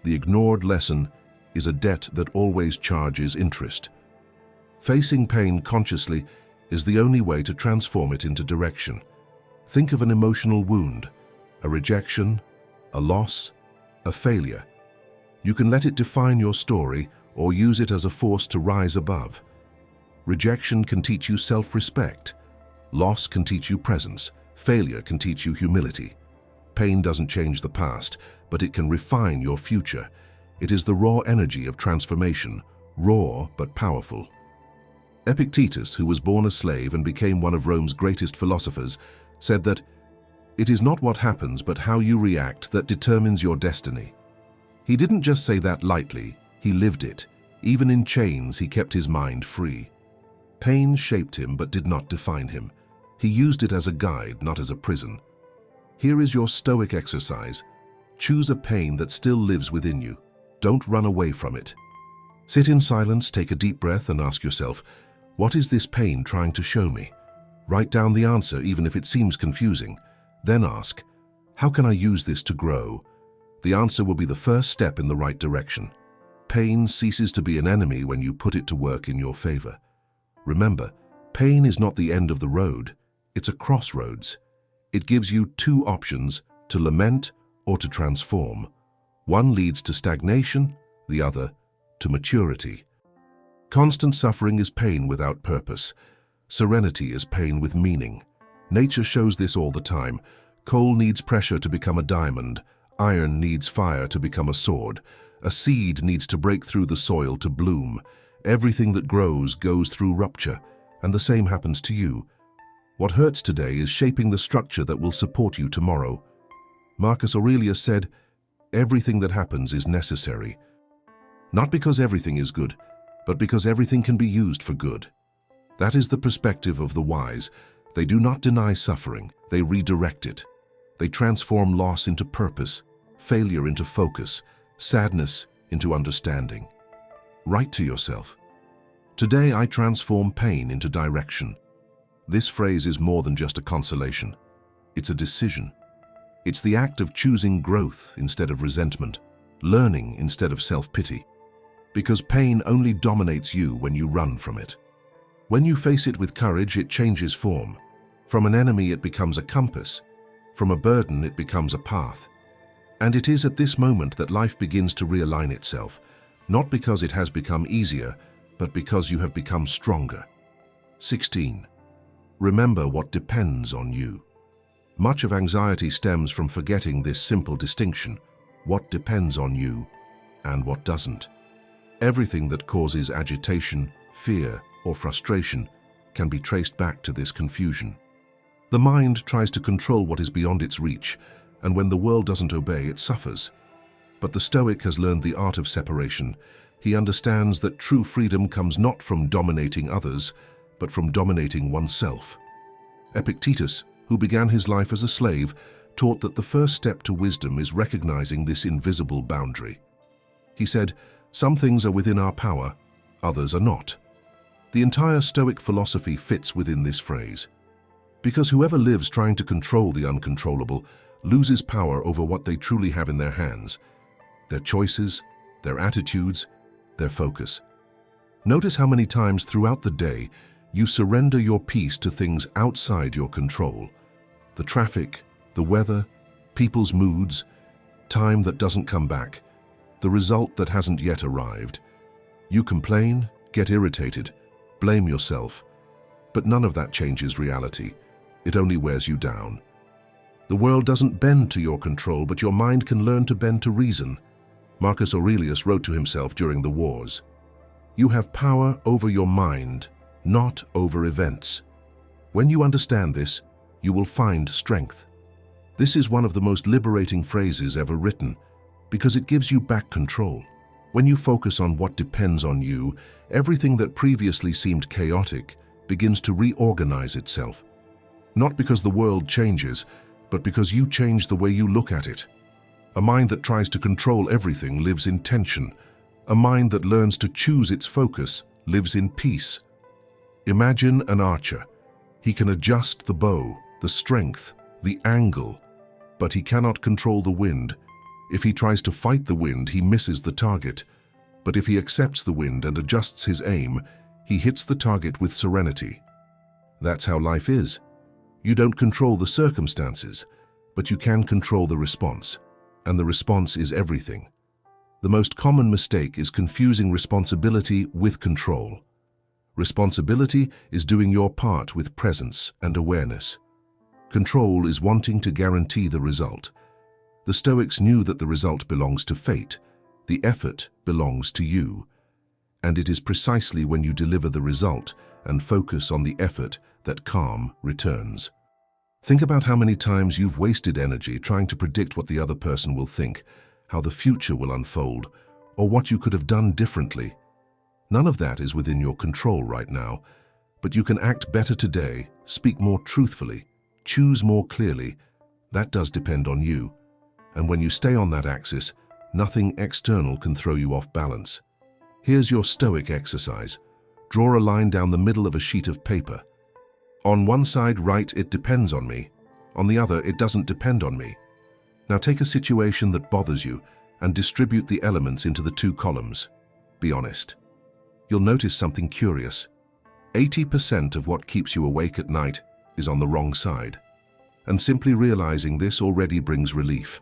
The ignored lesson is a debt that always charges interest. Facing pain consciously is the only way to transform it into direction. Think of an emotional wound, a rejection, a loss, a failure. You can let it define your story or use it as a force to rise above. Rejection can teach you self-respect. Loss can teach you presence. Failure can teach you humility. Pain doesn't change the past, but it can refine your future. It is the raw energy of transformation, raw but powerful. Epictetus, who was born a slave and became one of Rome's greatest philosophers, said that it is not what happens but how you react that determines your destiny. He didn't just say that lightly, he lived it. Even in chains, he kept his mind free. Pain shaped him but did not define him. He used it as a guide, not as a prison. Here is your Stoic exercise. Choose a pain that still lives within you. Don't run away from it. Sit in silence, take a deep breath, and ask yourself, what is this pain trying to show me? Write down the answer, even if it seems confusing. Then ask, how can I use this to grow? The answer will be the first step in the right direction. Pain ceases to be an enemy when you put it to work in your favor. Remember, pain is not the end of the road. It's a crossroads. It gives you two options, to lament or to transform. One leads to stagnation, the other to maturity. Constant suffering is pain without purpose. Serenity is pain with meaning. Nature shows this all the time. Coal needs pressure to become a diamond. Iron needs fire to become a sword. A seed needs to break through the soil to bloom. Everything that grows goes through rupture, and the same happens to you. What hurts today is shaping the structure that will support you tomorrow. Marcus Aurelius said, everything that happens is necessary. Not because everything is good, but because everything can be used for good. That is the perspective of the wise. They do not deny suffering, they redirect it. They transform loss into purpose, failure into focus, sadness into understanding. Write to yourself, today I transform pain into direction. This phrase is more than just a consolation. It's a decision. It's the act of choosing growth instead of resentment, learning instead of self-pity. Because pain only dominates you when you run from it. When you face it with courage, it changes form. From an enemy, it becomes a compass. From a burden, it becomes a path. And it is at this moment that life begins to realign itself, not because it has become easier, but because you have become stronger. 16. Remember what depends on you. Much of anxiety stems from forgetting this simple distinction, what depends on you and what doesn't. Everything that causes agitation, fear, or frustration can be traced back to this confusion. The mind tries to control what is beyond its reach, and when the world doesn't obey, it suffers. But the Stoic has learned the art of separation. He understands that true freedom comes not from dominating others, but from dominating oneself. Epictetus, who began his life as a slave, taught that the first step to wisdom is recognizing this invisible boundary. He said, some things are within our power, others are not. The entire Stoic philosophy fits within this phrase. Because whoever lives trying to control the uncontrollable loses power over what they truly have in their hands, their choices, their attitudes, their focus. Notice how many times throughout the day you surrender your peace to things outside your control. The traffic, the weather, people's moods, time that doesn't come back, the result that hasn't yet arrived. You complain, get irritated, blame yourself, but none of that changes reality. It only wears you down. The world doesn't bend to your control, but your mind can learn to bend to reason. Marcus Aurelius wrote to himself during the wars, "You have power over your mind, not over events." When you understand this, you will find strength. This is one of the most liberating phrases ever written, because it gives you back control. When you focus on what depends on you, everything that previously seemed chaotic begins to reorganize itself. Not because the world changes, but because you change the way you look at it. A mind that tries to control everything lives in tension. A mind that learns to choose its focus lives in peace. Imagine an archer. He can adjust the bow, the strength, the angle, but he cannot control the wind. If he tries to fight the wind, he misses the target. But if he accepts the wind and adjusts his aim, he hits the target with serenity. That's how life is. You don't control the circumstances, but you can control the response. And the response is everything. The most common mistake is confusing responsibility with control. Responsibility is doing your part with presence and awareness. Control is wanting to guarantee the result. The Stoics knew that the result belongs to fate. The effort belongs to you. And it is precisely when you deliver the result and focus on the effort that calm returns. Think about how many times you've wasted energy trying to predict what the other person will think, how the future will unfold, or what you could have done differently. None of that is within your control right now, but you can act better today, speak more truthfully, choose more clearly. That does depend on you. And when you stay on that axis, nothing external can throw you off balance. Here's your Stoic exercise. Draw a line down the middle of a sheet of paper. On one side, write, "It depends on me." On the other, "It doesn't depend on me." Now take a situation that bothers you and distribute the elements into the two columns. Be honest. You'll notice something curious. 80% of what keeps you awake at night is on the wrong side. And simply realizing this already brings relief.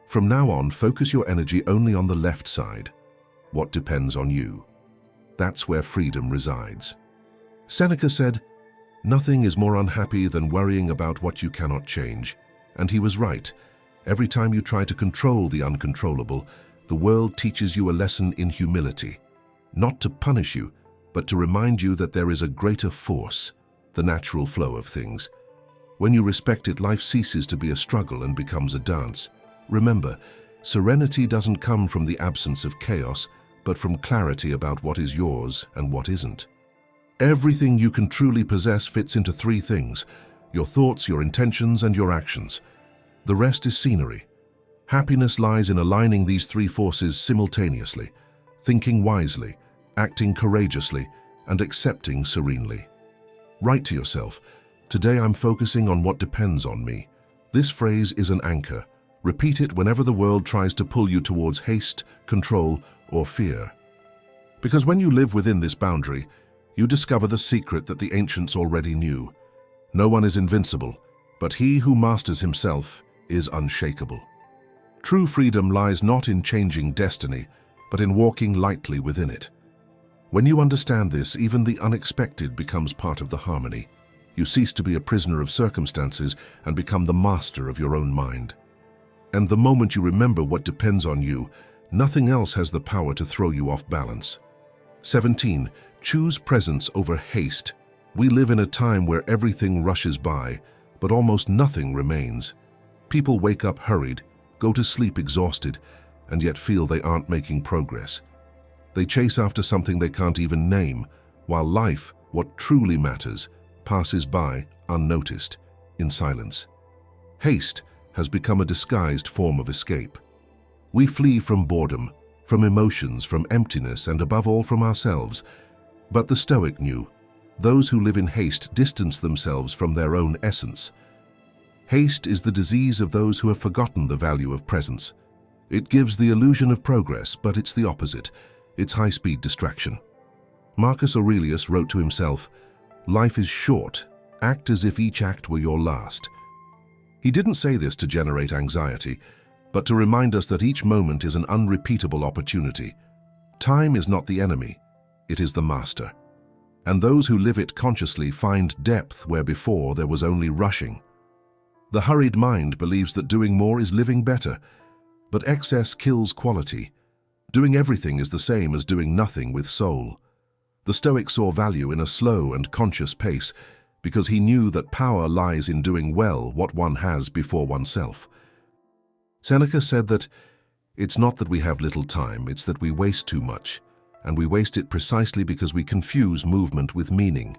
From now on, focus your energy only on the left side. What depends on you? That's where freedom resides. Seneca said, "Nothing is more unhappy than worrying about what you cannot change." And he was right. Every time you try to control the uncontrollable, the world teaches you a lesson in humility. Not to punish you, but to remind you that there is a greater force, the natural flow of things. When you respect it, life ceases to be a struggle and becomes a dance. Remember, serenity doesn't come from the absence of chaos, but from clarity about what is yours and what isn't. Everything you can truly possess fits into three things: your thoughts, your intentions, and your actions. The rest is scenery. Happiness lies in aligning these three forces simultaneously, thinking wisely, acting courageously, and accepting serenely. Write to yourself, "Today I'm focusing on what depends on me." This phrase is an anchor. Repeat it whenever the world tries to pull you towards haste, control, or fear. Because when you live within this boundary, you discover the secret that the ancients already knew. No one is invincible, but he who masters himself is unshakable. True freedom lies not in changing destiny, but in walking lightly within it. When you understand this, even the unexpected becomes part of the harmony. You cease to be a prisoner of circumstances and become the master of your own mind. And the moment you remember what depends on you, nothing else has the power to throw you off balance. 17. Choose presence over haste. We live in a time where everything rushes by, but almost nothing remains. People wake up hurried, go to sleep exhausted, and yet feel they aren't making progress. They chase after something they can't even name, while life, what truly matters, passes by unnoticed, in silence. Haste has become a disguised form of escape. We flee from boredom, from emotions, from emptiness, and above all from ourselves. But the Stoic knew, those who live in haste distance themselves from their own essence. Haste is the disease of those who have forgotten the value of presence. It gives the illusion of progress, but it's the opposite. It's high-speed distraction. Marcus Aurelius wrote to himself, "Life is short. Act as if each act were your last." He didn't say this to generate anxiety, but to remind us that each moment is an unrepeatable opportunity. Time is not the enemy, it is the master. And those who live it consciously find depth where before there was only rushing. The hurried mind believes that doing more is living better, but excess kills quality. Doing everything is the same as doing nothing with soul. The Stoic saw value in a slow and conscious pace because he knew that power lies in doing well what one has before oneself. Seneca said that it's not that we have little time, it's that we waste too much, and we waste it precisely because we confuse movement with meaning.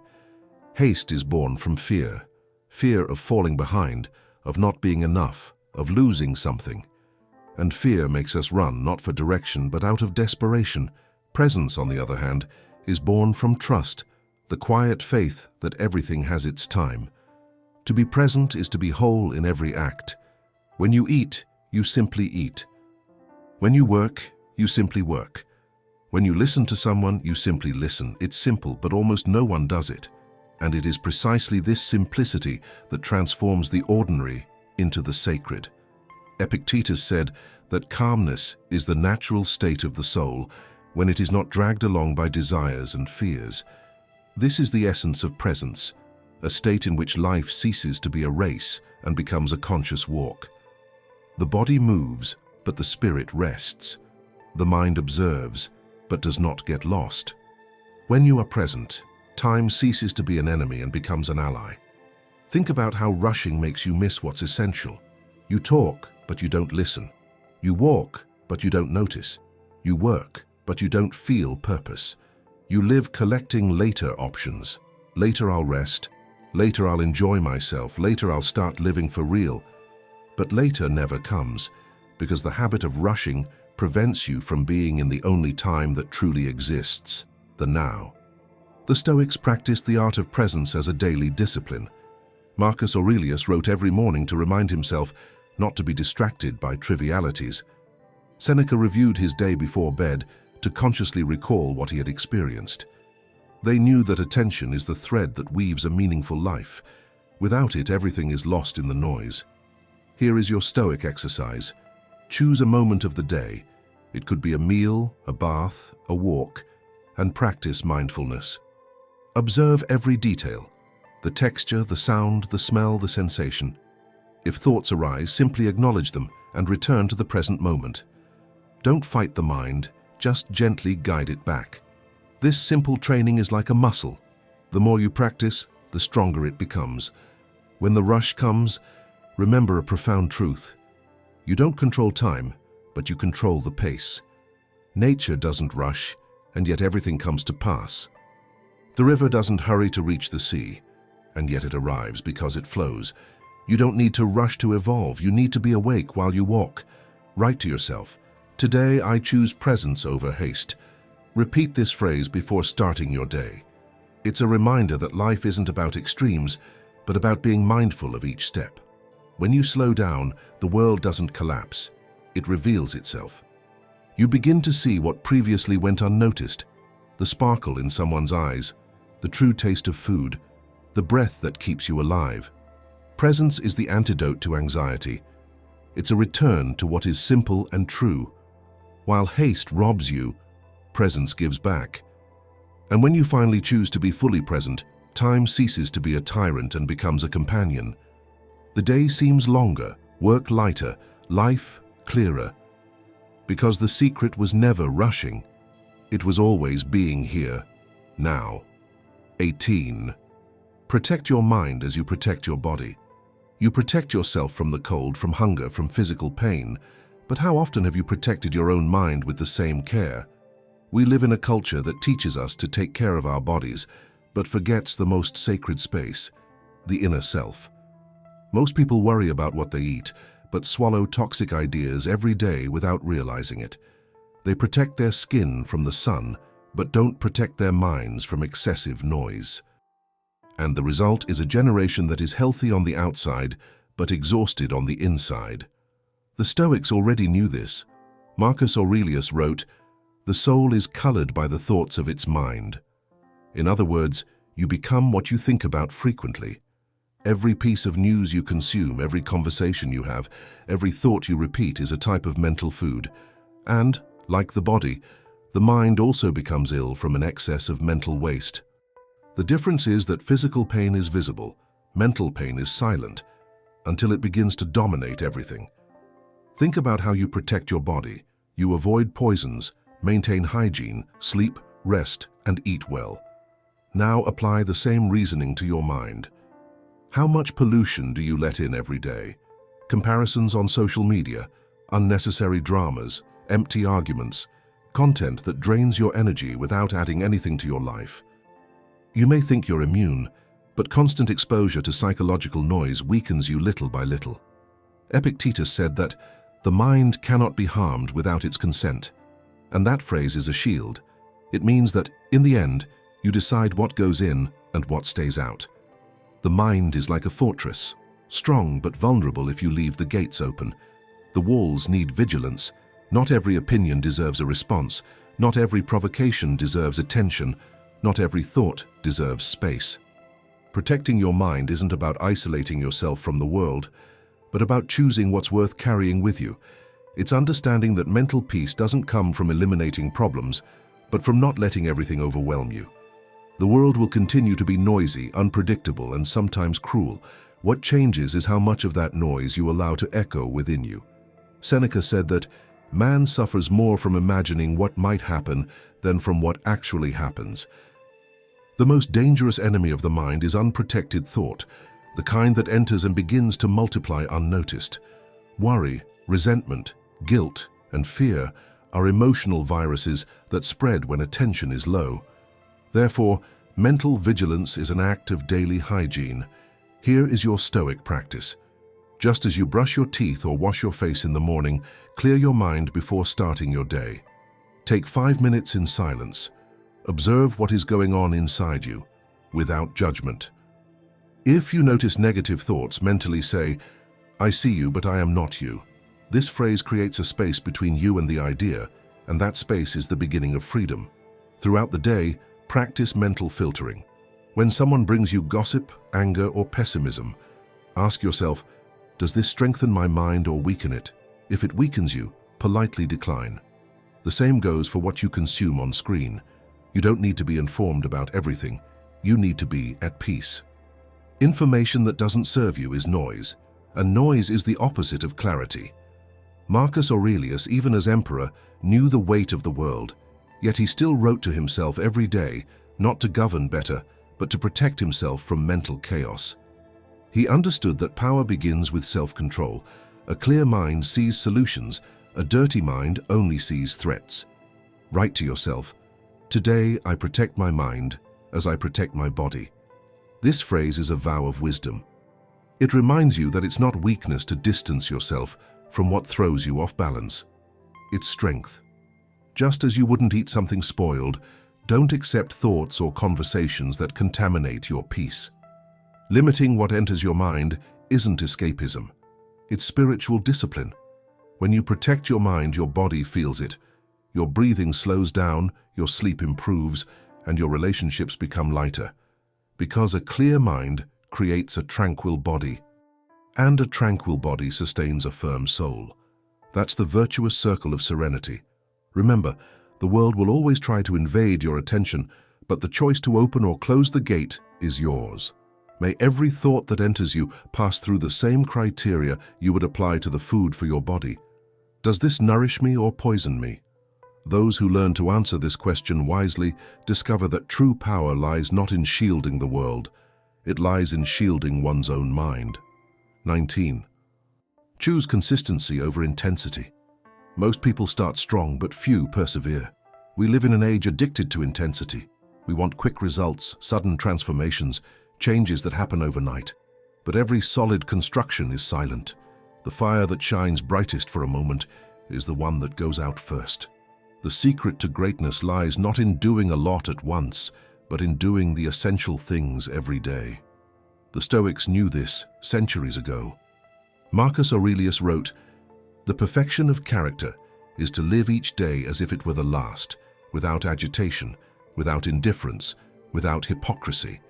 Haste is born from fear, fear of falling behind, of not being enough, of losing something. And fear makes us run not for direction but out of desperation. Presence, on the other hand, is born from trust, the quiet faith that everything has its time. To be present is to be whole in every act. When you eat, you simply eat. When you work, you simply work. When you listen to someone, you simply listen. It's simple, but almost no one does it. And it is precisely this simplicity that transforms the ordinary into the sacred. Epictetus said that calmness is the natural state of the soul when it is not dragged along by desires and fears. This is the essence of presence, a state in which life ceases to be a race and becomes a conscious walk. The body moves, but the spirit rests. The mind observes, but does not get lost. When you are present, time ceases to be an enemy and becomes an ally. Think about how rushing makes you miss what's essential. You talk, but you don't listen. You walk, but you don't notice. You work, but you don't feel purpose. You live collecting later options. Later I'll rest. Later I'll enjoy myself. Later I'll start living for real. But later never comes, because the habit of rushing prevents you from being in the only time that truly exists, the now. The Stoics practiced the art of presence as a daily discipline. Marcus Aurelius wrote every morning to remind himself not to be distracted by trivialities. Seneca reviewed his day before bed to consciously recall what he had experienced. They knew that attention is the thread that weaves a meaningful life. Without it, everything is lost in the noise. Here is your Stoic exercise. Choose a moment of the day. It could be a meal, a bath, a walk, and practice mindfulness. Observe every detail: the texture, the sound, the smell, the sensation. If thoughts arise, simply acknowledge them and return to the present moment. Don't fight the mind, just gently guide it back. This simple training is like a muscle. The more you practice, the stronger it becomes. When the rush comes, remember a profound truth. You don't control time, but you control the pace. Nature doesn't rush, and yet everything comes to pass. The river doesn't hurry to reach the sea, and yet it arrives because it flows. You don't need to rush to evolve. You need to be awake while you walk. Write to yourself, "Today I choose presence over haste." Repeat this phrase before starting your day. It's a reminder that life isn't about extremes, but about being mindful of each step. When you slow down, the world doesn't collapse. It reveals itself. You begin to see what previously went unnoticed: the sparkle in someone's eyes, the true taste of food, the breath that keeps you alive. Presence is the antidote to anxiety. It's a return to what is simple and true. While haste robs you, presence gives back. And when you finally choose to be fully present, time ceases to be a tyrant and becomes a companion. The day seems longer, work lighter, life clearer. Because the secret was never rushing. It was always being here, now. 18. Protect your mind as you protect your body. You protect yourself from the cold, from hunger, from physical pain. But how often have you protected your own mind with the same care? We live in a culture that teaches us to take care of our bodies, but forgets the most sacred space, the inner self. Most people worry about what they eat, but swallow toxic ideas every day without realizing it. They protect their skin from the sun, but don't protect their minds from excessive noise. And the result is a generation that is healthy on the outside, but exhausted on the inside. The Stoics already knew this. Marcus Aurelius wrote, "The soul is colored by the thoughts of its mind." In other words, you become what you think about frequently. Every piece of news you consume, every conversation you have, every thought you repeat is a type of mental food. And, like the body, the mind also becomes ill from an excess of mental waste. The difference is that physical pain is visible, mental pain is silent, until it begins to dominate everything. Think about how you protect your body. You avoid poisons, maintain hygiene, sleep, rest, and eat well. Now apply the same reasoning to your mind. How much pollution do you let in every day? Comparisons on social media, unnecessary dramas, empty arguments, content that drains your energy without adding anything to your life. You may think you're immune, but constant exposure to psychological noise weakens you little by little. Epictetus said that the mind cannot be harmed without its consent, and that phrase is a shield. It means that, in the end, you decide what goes in and what stays out. The mind is like a fortress, strong but vulnerable if you leave the gates open. The walls need vigilance. Not every opinion deserves a response. Not every provocation deserves attention. Not every thought deserves space. Protecting your mind isn't about isolating yourself from the world, but about choosing what's worth carrying with you. It's understanding that mental peace doesn't come from eliminating problems, but from not letting everything overwhelm you. The world will continue to be noisy, unpredictable, and sometimes cruel. What changes is how much of that noise you allow to echo within you. Seneca said that man suffers more from imagining what might happen than from what actually happens. The most dangerous enemy of the mind is unprotected thought, the kind that enters and begins to multiply unnoticed. Worry, resentment, guilt, and fear are emotional viruses that spread when attention is low. Therefore, mental vigilance is an act of daily hygiene. Here is your Stoic practice. Just as you brush your teeth or wash your face in the morning, clear your mind before starting your day. Take 5 minutes in silence. Observe what is going on inside you, without judgment. If you notice negative thoughts, mentally say, "I see you, but I am not you." This phrase creates a space between you and the idea, and that space is the beginning of freedom. Throughout the day, practice mental filtering. When someone brings you gossip, anger, or pessimism, ask yourself, does this strengthen my mind or weaken it? If it weakens you, politely decline. The same goes for what you consume on screen. You don't need to be informed about everything. You need to be at peace. Information that doesn't serve you is noise, and noise is the opposite of clarity. Marcus Aurelius, even as emperor, knew the weight of the world, yet he still wrote to himself every day, not to govern better, but to protect himself from mental chaos. He understood that power begins with self-control. A clear mind sees solutions, a dirty mind only sees threats. Write to yourself, "Today I protect my mind as I protect my body." This phrase is a vow of wisdom. It reminds you that it's not weakness to distance yourself from what throws you off balance. It's strength. Just as you wouldn't eat something spoiled, don't accept thoughts or conversations that contaminate your peace. Limiting what enters your mind isn't escapism. It's spiritual discipline. When you protect your mind, your body feels it. Your breathing slows down, your sleep improves, and your relationships become lighter. Because a clear mind creates a tranquil body, and a tranquil body sustains a firm soul. That's the virtuous circle of serenity. Remember, the world will always try to invade your attention, but the choice to open or close the gate is yours. May every thought that enters you pass through the same criteria you would apply to the food for your body. Does this nourish me or poison me? Those who learn to answer this question wisely discover that true power lies not in shielding the world, it lies in shielding one's own mind. 19. Choose consistency over intensity. Most people start strong, but few persevere. We live in an age addicted to intensity. We want quick results, sudden transformations, changes that happen overnight. But every solid construction is silent. The fire that shines brightest for a moment is the one that goes out first. The secret to greatness lies not in doing a lot at once, but in doing the essential things every day. The Stoics knew this centuries ago. Marcus Aurelius wrote, "The perfection of character is to live each day as if it were the last, without agitation, without indifference, without hypocrisy."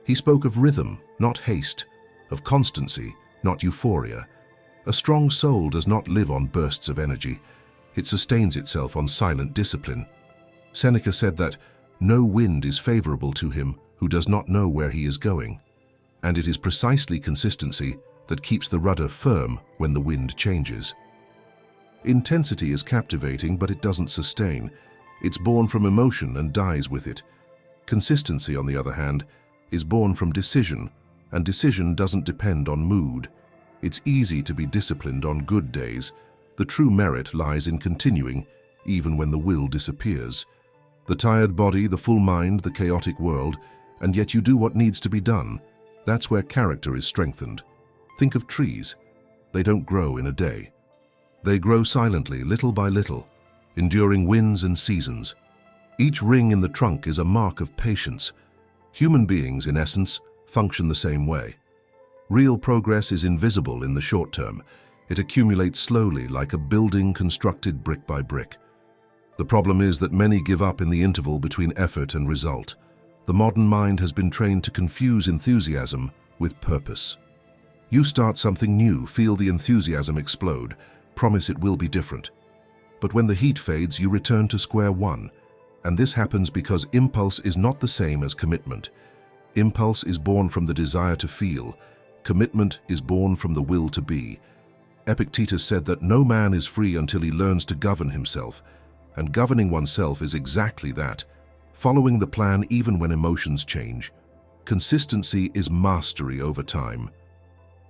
He spoke of rhythm, not haste, of constancy, not euphoria. A strong soul does not live on bursts of energy. It sustains itself on silent discipline. Seneca said that no wind is favorable to him who does not know where he is going. And it is precisely consistency that keeps the rudder firm when the wind changes. Intensity is captivating, but it doesn't sustain. It's born from emotion and dies with it. Consistency, on the other hand, is born from decision, and decision doesn't depend on mood. It's easy to be disciplined on good days. The true merit lies in continuing, even when the will disappears. The tired body, the full mind, the chaotic world, and yet you do what needs to be done. That's where character is strengthened. Think of trees. They don't grow in a day. They grow silently, little by little, enduring winds and seasons. Each ring in the trunk is a mark of patience. Human beings, in essence, function the same way. Real progress is invisible in the short term. It accumulates slowly, like a building constructed brick by brick. The problem is that many give up in the interval between effort and result. The modern mind has been trained to confuse enthusiasm with purpose. You start something new, feel the enthusiasm explode, promise it will be different. But when the heat fades, you return to square one. And this happens because impulse is not the same as commitment. Impulse is born from the desire to feel. Commitment is born from the will to be. Epictetus said that no man is free until he learns to govern himself. And governing oneself is exactly that, following the plan even when emotions change. Consistency is mastery over time.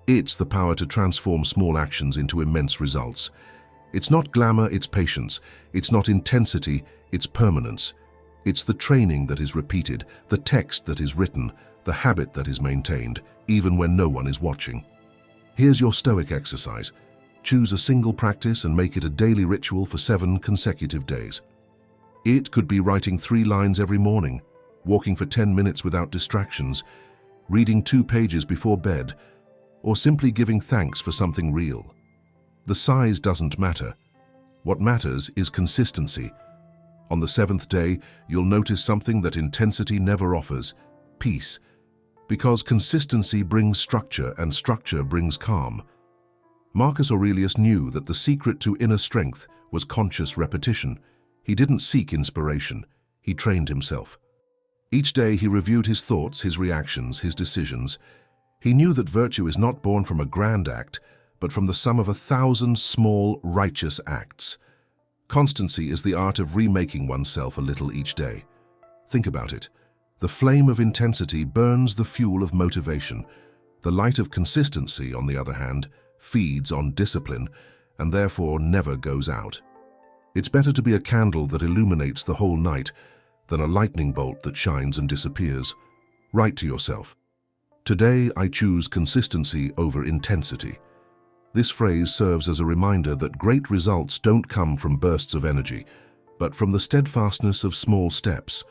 It's the power to transform small actions into immense results. It's not glamour, it's patience. It's not intensity, it's permanence. It's the training that is repeated, the text that is written, the habit that is maintained, even when no one is watching. Here's your Stoic exercise. Choose a single practice and make it a daily ritual for 7 consecutive days. It could be writing 3 lines every morning, walking for 10 minutes without distractions, reading 2 pages before bed, or simply giving thanks for something real. The size doesn't matter. What matters is consistency. On the 7th day, you'll notice something that intensity never offers: peace. Because consistency brings structure, and structure brings calm. Marcus Aurelius knew that the secret to inner strength was conscious repetition. He didn't seek inspiration, he trained himself. Each day he reviewed his thoughts, his reactions, his decisions. He knew that virtue is not born from a grand act, but from the sum of 1,000 small, righteous acts. Constancy is the art of remaking oneself a little each day. Think about it. The flame of intensity burns the fuel of motivation. The light of consistency, on the other hand, feeds on discipline and therefore never goes out. It's better to be a candle that illuminates the whole night than a lightning bolt that shines and disappears. Write to yourself, "Today I choose consistency over intensity." This phrase serves as a reminder that great results don't come from bursts of energy, but from the steadfastness of small steps.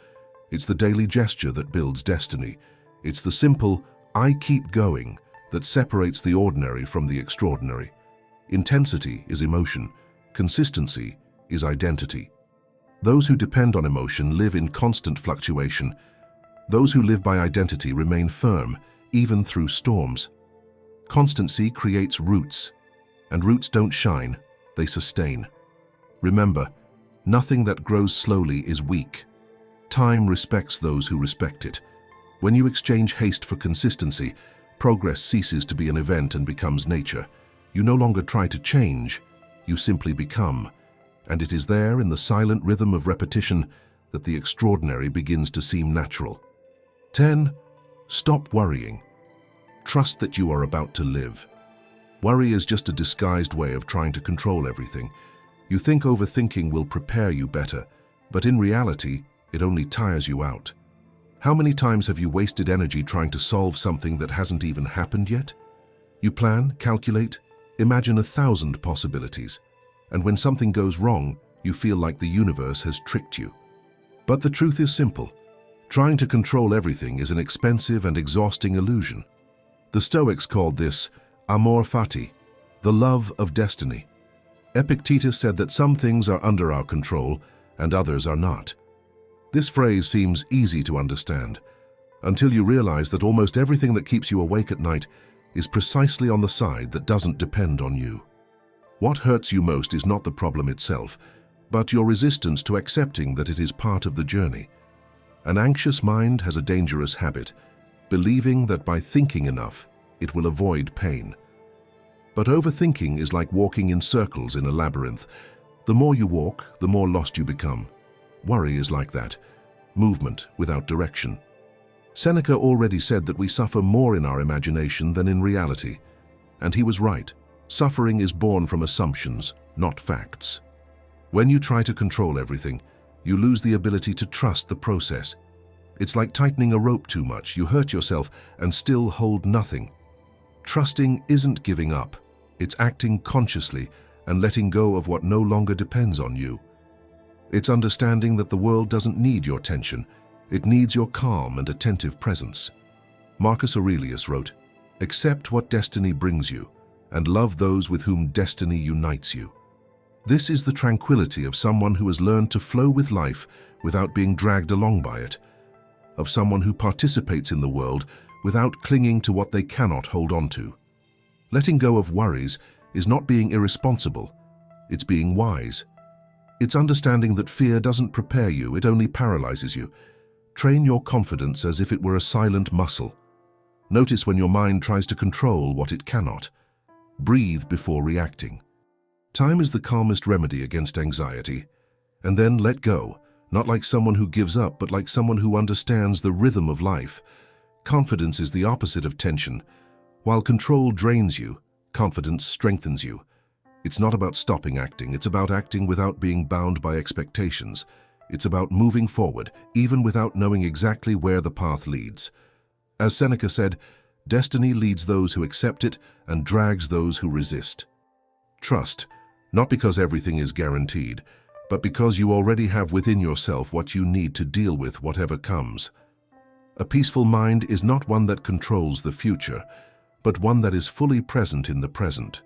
It's the daily gesture that builds destiny. It's the simple, "I keep going," that separates the ordinary from the extraordinary. Intensity is emotion. Consistency is identity. Those who depend on emotion live in constant fluctuation. Those who live by identity remain firm, even through storms. Constancy creates roots, and roots don't shine, they sustain. Remember, nothing that grows slowly is weak. Time respects those who respect it. When you exchange haste for consistency, progress ceases to be an event and becomes nature. You no longer try to change, you simply become. And it is there, in the silent rhythm of repetition, that the extraordinary begins to seem natural. 10. Stop worrying. Trust that you are about to live. Worry is just a disguised way of trying to control everything. You think overthinking will prepare you better, but in reality, it only tires you out. How many times have you wasted energy trying to solve something that hasn't even happened yet? You plan, calculate, imagine 1,000 possibilities, and when something goes wrong, you feel like the universe has tricked you. But the truth is simple. Trying to control everything is an expensive and exhausting illusion. The Stoics called this amor fati, the love of destiny. Epictetus said that some things are under our control and others are not. This phrase seems easy to understand, until you realize that almost everything that keeps you awake at night is precisely on the side that doesn't depend on you. What hurts you most is not the problem itself, but your resistance to accepting that it is part of the journey. An anxious mind has a dangerous habit, believing that by thinking enough, it will avoid pain. But overthinking is like walking in circles in a labyrinth. The more you walk, the more lost you become. Worry is like that, movement without direction. Seneca already said that we suffer more in our imagination than in reality. And he was right. Suffering is born from assumptions, not facts. When you try to control everything, you lose the ability to trust the process. It's like tightening a rope too much. You hurt yourself and still hold nothing. Trusting isn't giving up. It's acting consciously and letting go of what no longer depends on you. It's understanding that the world doesn't need your tension. It needs your calm and attentive presence. Marcus Aurelius wrote, "Accept what destiny brings you, and love those with whom destiny unites you." This is the tranquility of someone who has learned to flow with life without being dragged along by it, of someone who participates in the world without clinging to what they cannot hold on to. Letting go of worries is not being irresponsible, it's being wise. It's understanding that fear doesn't prepare you, it only paralyzes you. Train your confidence as if it were a silent muscle. Notice when your mind tries to control what it cannot. Breathe before reacting. Time is the calmest remedy against anxiety. And then let go, Not like someone who gives up, but like someone who understands the rhythm of life. Confidence is the opposite of tension. While control drains you, confidence strengthens you. It's not about stopping acting, it's about acting without being bound by expectations. It's about moving forward, even without knowing exactly where the path leads. As Seneca said, destiny leads those who accept it and drags those who resist. Trust, not because everything is guaranteed, but because you already have within yourself what you need to deal with whatever comes. A peaceful mind is not one that controls the future, but one that is fully present in the present.